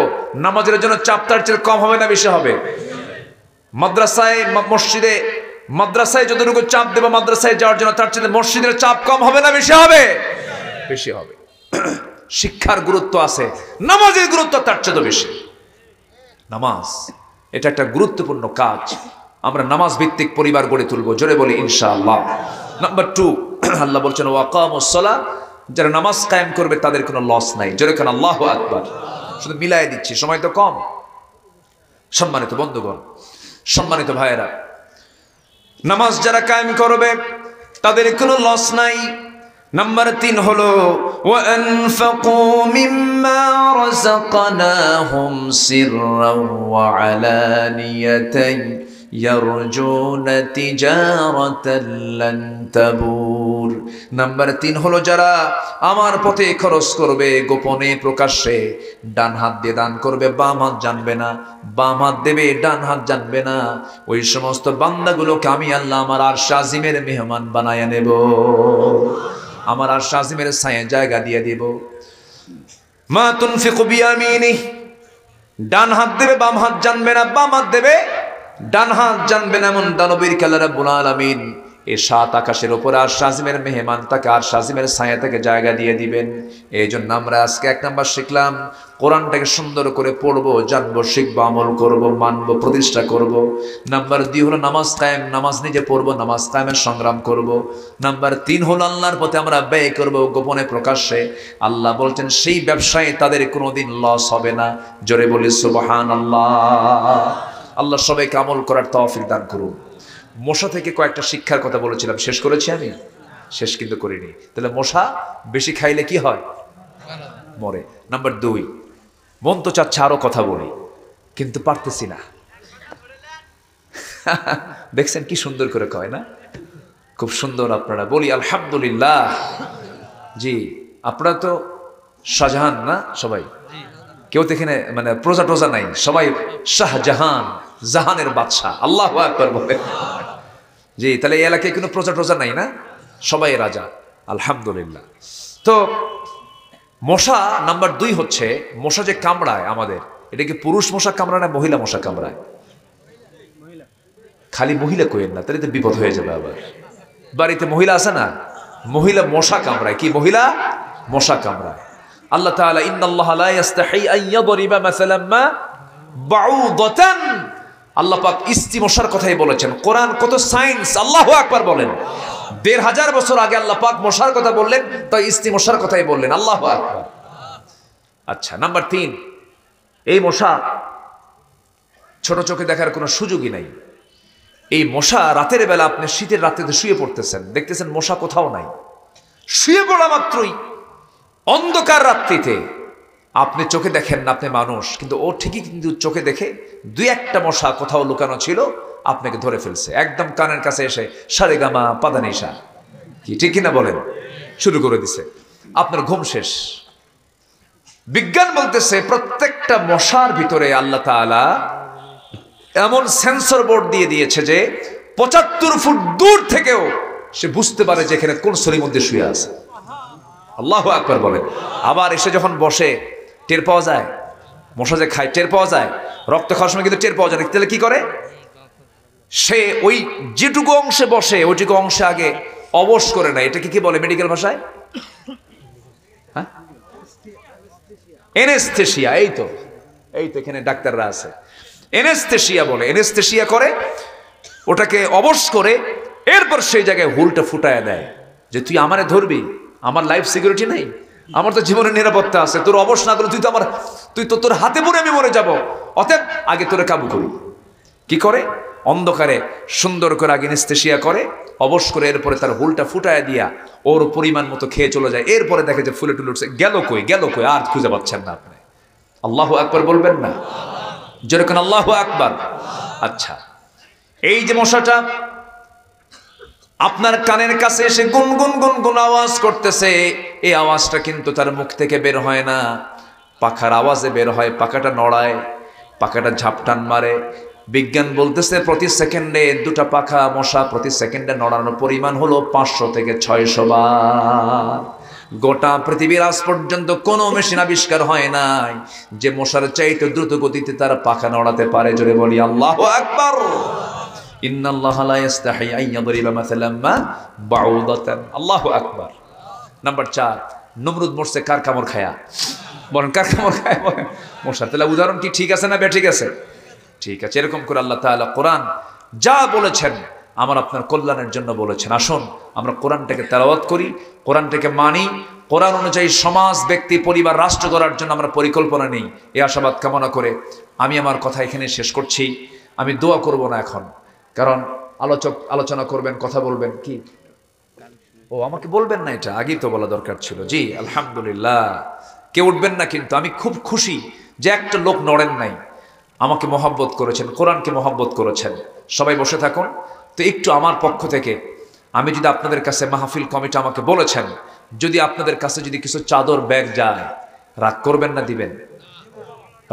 নামাজের জন্য চাপ তার চেয়ে কম হবে না বেশি হবে? মাদ্রাসায় যতটুকু চাপ দেব মাদ্রাসায় যাওয়ার জন্য, তার চেয়ে মসজিদের চাপ কম হবে না বেশি হবে? বেশি হবে। শিক্ষার গুরুত্ব আছে, নামাজের গুরুত্ব তার চেয়ে বেশি। নামাজ এটা একটা গুরুত্বপূর্ণ কাজ। আমরা নামাজ ভিত্তিক পরিবার গড়ে তুলবো, জোরে বলি ইনশাআল্লাহ। নাম্বার 2, আল্লাহ বলছেন ওয়াকামুস সালাহ, যারা নামাজ কায়েম করবে তাদের কোনো লস নাই। জোরে কান আল্লাহু আকবার। শুধু মিলাই দিচ্ছি, সময় তো কম। সম্মানিত বন্ধুগণ, সম্মানিত ভাইয়েরা, নামাজ যারা কায়েম করবে তাদের কোনো লস নাই। নাম্বার 3 হলো ওয়ানফাকু মিম্মা রাযাকনাহুম সিররাও ওয়া আলানিয়াতান ইয়ারজুনা তিজারাতান লান তাবুর। নাম্বার 3 হলো যারা আমার পথে খরচ করবে গোপনে প্রকাশ্যে, ডান হাত দিয়ে দান করবে, বাম হাত জানবে না, বাম হাত দেবে, ডান হাত জানবে না, ওই সমস্ত বান্দাগুলোকে আমি আল্লাহ আমার আরশ আজিমের মেহমান বানায়া নেব, আমার আরশ আজিমের ছায়ায় জায়গা দিয়ে দেব। মা তুনফিকু বিয়ামিনি, ডান হাত দেবে, বাম হাত জানবে না, বাম হাত দেবে, ডান হাত জানবে না, এমন দানবীর খেলা রাব্বুল আলামিন এই 7 আকাশের উপরে আরশ আজিমের মেহমান তাকে আরশ আজিমের ছায়া থেকে জায়গা দিয়ে দিবেন। এই জন্য আমরা আজকে 1 নাম্বার শিখলাম, কোরআনটাকে সুন্দর করে পড়বো, জানবো, শিখবো, আমল করবো, মানবো, প্রতিষ্ঠা করব। নাম্বার 2 হলো নামাজ কায়েম, নামাজ নিজে পড়বো, নামাজ কায়েমের সংগ্রাম করব। নাম্বার 3 হলো আল্লাহর পথে আমরা ব্যয় করব গোপনে প্রকাশ্যে। আল্লাহ বলছেন সেই ব্যবসায় তাদের কোনোদিন লস হবে না। জোরে বলি সুবহানাল্লাহ। আল্লাহ সবাইকে আমল করার তৌফিক দান করুন। মশা থেকে কয়েকটা শিক্ষার কথা বলেছিলাম, শেষ করেছি আমি? শেষ কিন্তু করিনি। তাহলে মশা বেশি খাইলে কি হয়? মরে। নাম্বার 2, মন তো চাচ্ছে আরো কথা বলি কিন্তু পারতেছি না। দেখছেন কি সুন্দর করে কয় না? খুব সুন্দর। আপনারা বলি আলহামদুলিল্লাহ। জি, আপনারা তো শাহজাহান না সবাই? কেউ তো এখানে মানে প্রজা টোজা নাই, সবাই শাহজাহান, জাহানের বাদশাহ। আল্লাহু আকবার বলে। জি, তাহলে এই এলাকায় কোনো প্রজা টোজা নাই না, সবাই রাজা। আলহামদুলিল্লাহ। তো মশা নাম্বার 2 হচ্ছে, মশা যে কামড়ায় আমাদের, এটা কি পুরুষ মশা কামড়ায় না মহিলা মশা কামড়ায়? খালি মহিলা কইেন না, তাহলে তো বিপদ হয়ে যাবে। আবার বাড়িতে মহিলা আছে না, মহিলা মশা কামড়ায়। কি মহিলা? মশা কামড়ায়। আল্লাহ তাআলা ইন্নাল্লাহা লা ইস্তাহি আন ইয়াদরিবা মাসালাম মা বাউদাতান, আল্লাহ পাক ইস্তি মশার কথাই বলেছেন। কোরআন কত সায়েন্স! আল্লাহু আকবার বলেন। 1500 বছর আগে আল্লাহ পাক মশার কথা বললেন, তাই ইস্তি মশার কথাই বললেন। আল্লাহু আকবার। আচ্ছা, নাম্বার 3, এই মশা ছোট চোখে দেখার কোনো সুযোগই নাই। এই মশা রাতের বেলা, আপনি শীতের রাতে শুয়ে পড়তেছেন, দেখতেছেন মশা কোথাও নাই। শুয়ে পড়া মাত্রই অন্ধকার রাত্রিতে আপনি চোখে দেখেন না, আপনি মানুষ, কিন্তু ও ঠিকই কিন্তু চোখে দেখে 2-1টা মশা কোথাও লুকানো ছিল, আপনাকে ধরে ফেলছে। একদম কানের কাছে এসে সারেগামা পাদানিসা, কি ঠিক কিনা বলেন, শুরু করে দিছে। আপনার ঘুম শেষ। বিজ্ঞান বলতেছে প্রত্যেকটা মশার ভিতরে আল্লাহ তাআলা এমন সেন্সর বোর্ড দিয়ে দিয়েছে যে 75 ফুট দূর থেকেও সে বুঝতে পারে যে এখানে কোন শরীর মধ্যে শুয়ে আছে। আল্লাহু আকবার বলেন। আবার এসে যখন বসে টের পাওয়া যায়, মশা যে খায় টের পাওয়া যায়, রক্ত খাওয়ার সময় কিন্তু টের পাওয়া যায়। তাহলে কি করে সে? ওই যেটুকু অংশে বসে ওইটুকু অংশে আগে অবশ করে নেয়। এটাকে কি বলে মেডিকেল ভাষায়? হ্যাঁ, এনেস্থেশিয়া। এই তো এখানে ডাক্তাররা আছে, এনেস্থেশিয়া বলে। এনেস্থেশিয়া করে, ওটাকে অবশ করে, এরপর সেই জায়গায় হুলটা ফুটায় দেয় যে তুই আমারে ধরবি, আমার লাইফ সিকিউরিটি নেই, আমার তো জীবনের নিরাপত্তা আছে, তোর অবশ না করলে তুই তো তোর হাতে পড়ে আমি মরে যাব, অতএব আগে তোরে কাবু করি। কি করে? অন্ধকারে সুন্দর করে আগে এনেস্থেশিয়া করে, অবশ করে, এরপরে তার হুলটা ফুটায় দিয়া ওর পরিমাণ মতো খেয়ে চলে যায়। এরপরে দেখে যে ফুলে টুলে উঠছে, গেল কই, আর খুঁজে পাচ্ছেন না আপনি। আল্লাহু আকবার বলবেন না? যেরকম আল্লাহু আকবার। আচ্ছা, এই যে মশাটা আপনার কানের কাছে এসে গুনগুন গুনগুন আওয়াজ করতেছে, এই আওয়াজটা কিন্তু তার মুখ থেকে বের হয় না, পাখার আওয়াজে বের হয়। পাখাটা নড়ায়, পাখাটা ঝাপটান মারে। বিজ্ঞান বলতেছে প্রতি সেকেন্ডে 2টা পাখা মশা প্রতি সেকেন্ডে নড়ানোর পরিমাণ হলো 500 থেকে 600 বার। গোটা পৃথিবীর আজ পর্যন্ত কোনো মেশিন আবিষ্কার হয় নাই যে মশার চাইতে দ্রুত গতিতে তারা পাখা নড়াতে পারে। জোরে বলি আল্লাহু আকবার। ইন্নাল্লাহা লা ইস্তাহি আন ইয়াদরিবা মাসালাম মা বাউদাতান। আল্লাহু আকবার। নাম্বার 4, নমরুদ মরছে কার কামড় খায়া? বলেন কার কামড় খায়া? বলেন মশার। তাহলে উদাহরণ কি ঠিক আছে না ঠিক আছে? ঠিক আছে। এরকম করে আল্লাহ তাআলা কোরআন যা বলেছেন আমার আপনার কল্যাণের জন্য বলেছেন। আসুন আমরা কোরআনটাকে তেলাওয়াত করি, কোরআনটাকে মানি, কোরআন অনুযায়ী সমাজ, ব্যক্তি, পরিবার, রাষ্ট্র গড়ার জন্য আমরা পরিকল্পনা নেই। এই আশাবাদ কামনা করে আমি আমার কথা এখানে শেষ করছি। আমি দোয়া করব না এখন, কারণ আলোচনা করবেন, কথা বলবেন। কি ও আমাকে বলবেন না? এটা আগেই তো বলা দরকার ছিল। জি আলহামদুলিল্লাহ। কেউ উঠবেন না, কিন্তু আমি খুব খুশি যে একটা লোক নড়েন নাই। আমাকে মহব্বত করেছেন, কোরআনকে মহব্বত করেছেন। সবাই বসে থাকুন। তো একটু আমার পক্ষ থেকে আমি যদি আপনাদের কাছে, মাহফিল কমিটি আমাকে বলেছেন, যদি আপনাদের কাছে যদি কিছু চাদর ব্যাগ যায়, রাগ করবেন না দিবেন?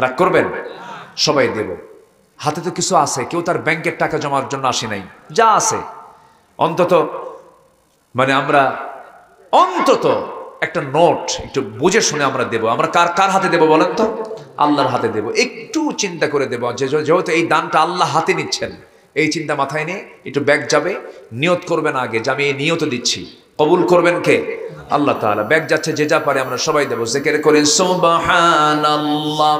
রাগ করবেন? সবাই দেব। হাতে তো কিছু আছে, কেউ তার ব্যাংকের টাকা জমার জন্য আসে নাই, যা আছে অন্তত মানে আমরা অন্তত একটা নোট একটু বুঝে শুনে আমরা দেব। আমরা কার কার হাতে দেব বলেন তো? আল্লাহর হাতে দেব। একটু চিন্তা করে দেব, যেহেতু এই দানটা আল্লাহ হাতে নিচ্ছেন, এই চিন্তা মাথায় নিয়ে একটু ব্যাগ যাবে। নিয়ত করবেন আগে যে আমি এই নিয়ত দিচ্ছি। কবুল করবেন কে? আল্লাহ তাআলা। ব্যাগ যাচ্ছে, যে যা পারে আমরা সবাই দেব। জিকির করেন সুবহানাল্লাহ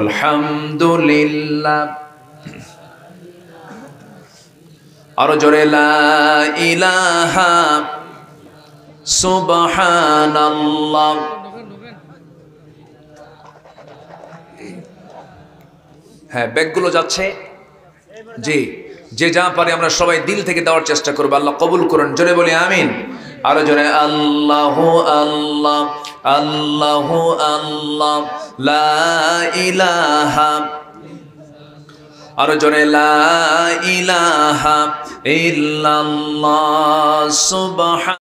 আলহামদুলিল্লাহ, আরো জোরে লা ইলাহা সুবহানাল্লাহ। হ্যাঁ, ব্যাগগুলো যাচ্ছে। জি, যে যা পারে আমরা সবাই দিল থেকে দেওয়ার চেষ্টা করবো। আল্লাহ কবুল করুন। জোরে বলি আমিন। আরো জোরে আল্লাহু আল্লাহ আল্লাহু আল্লাহ লা ইলাহা, আরো জোরে লা ইলাহা ইল্লাল্লাহ সুবহান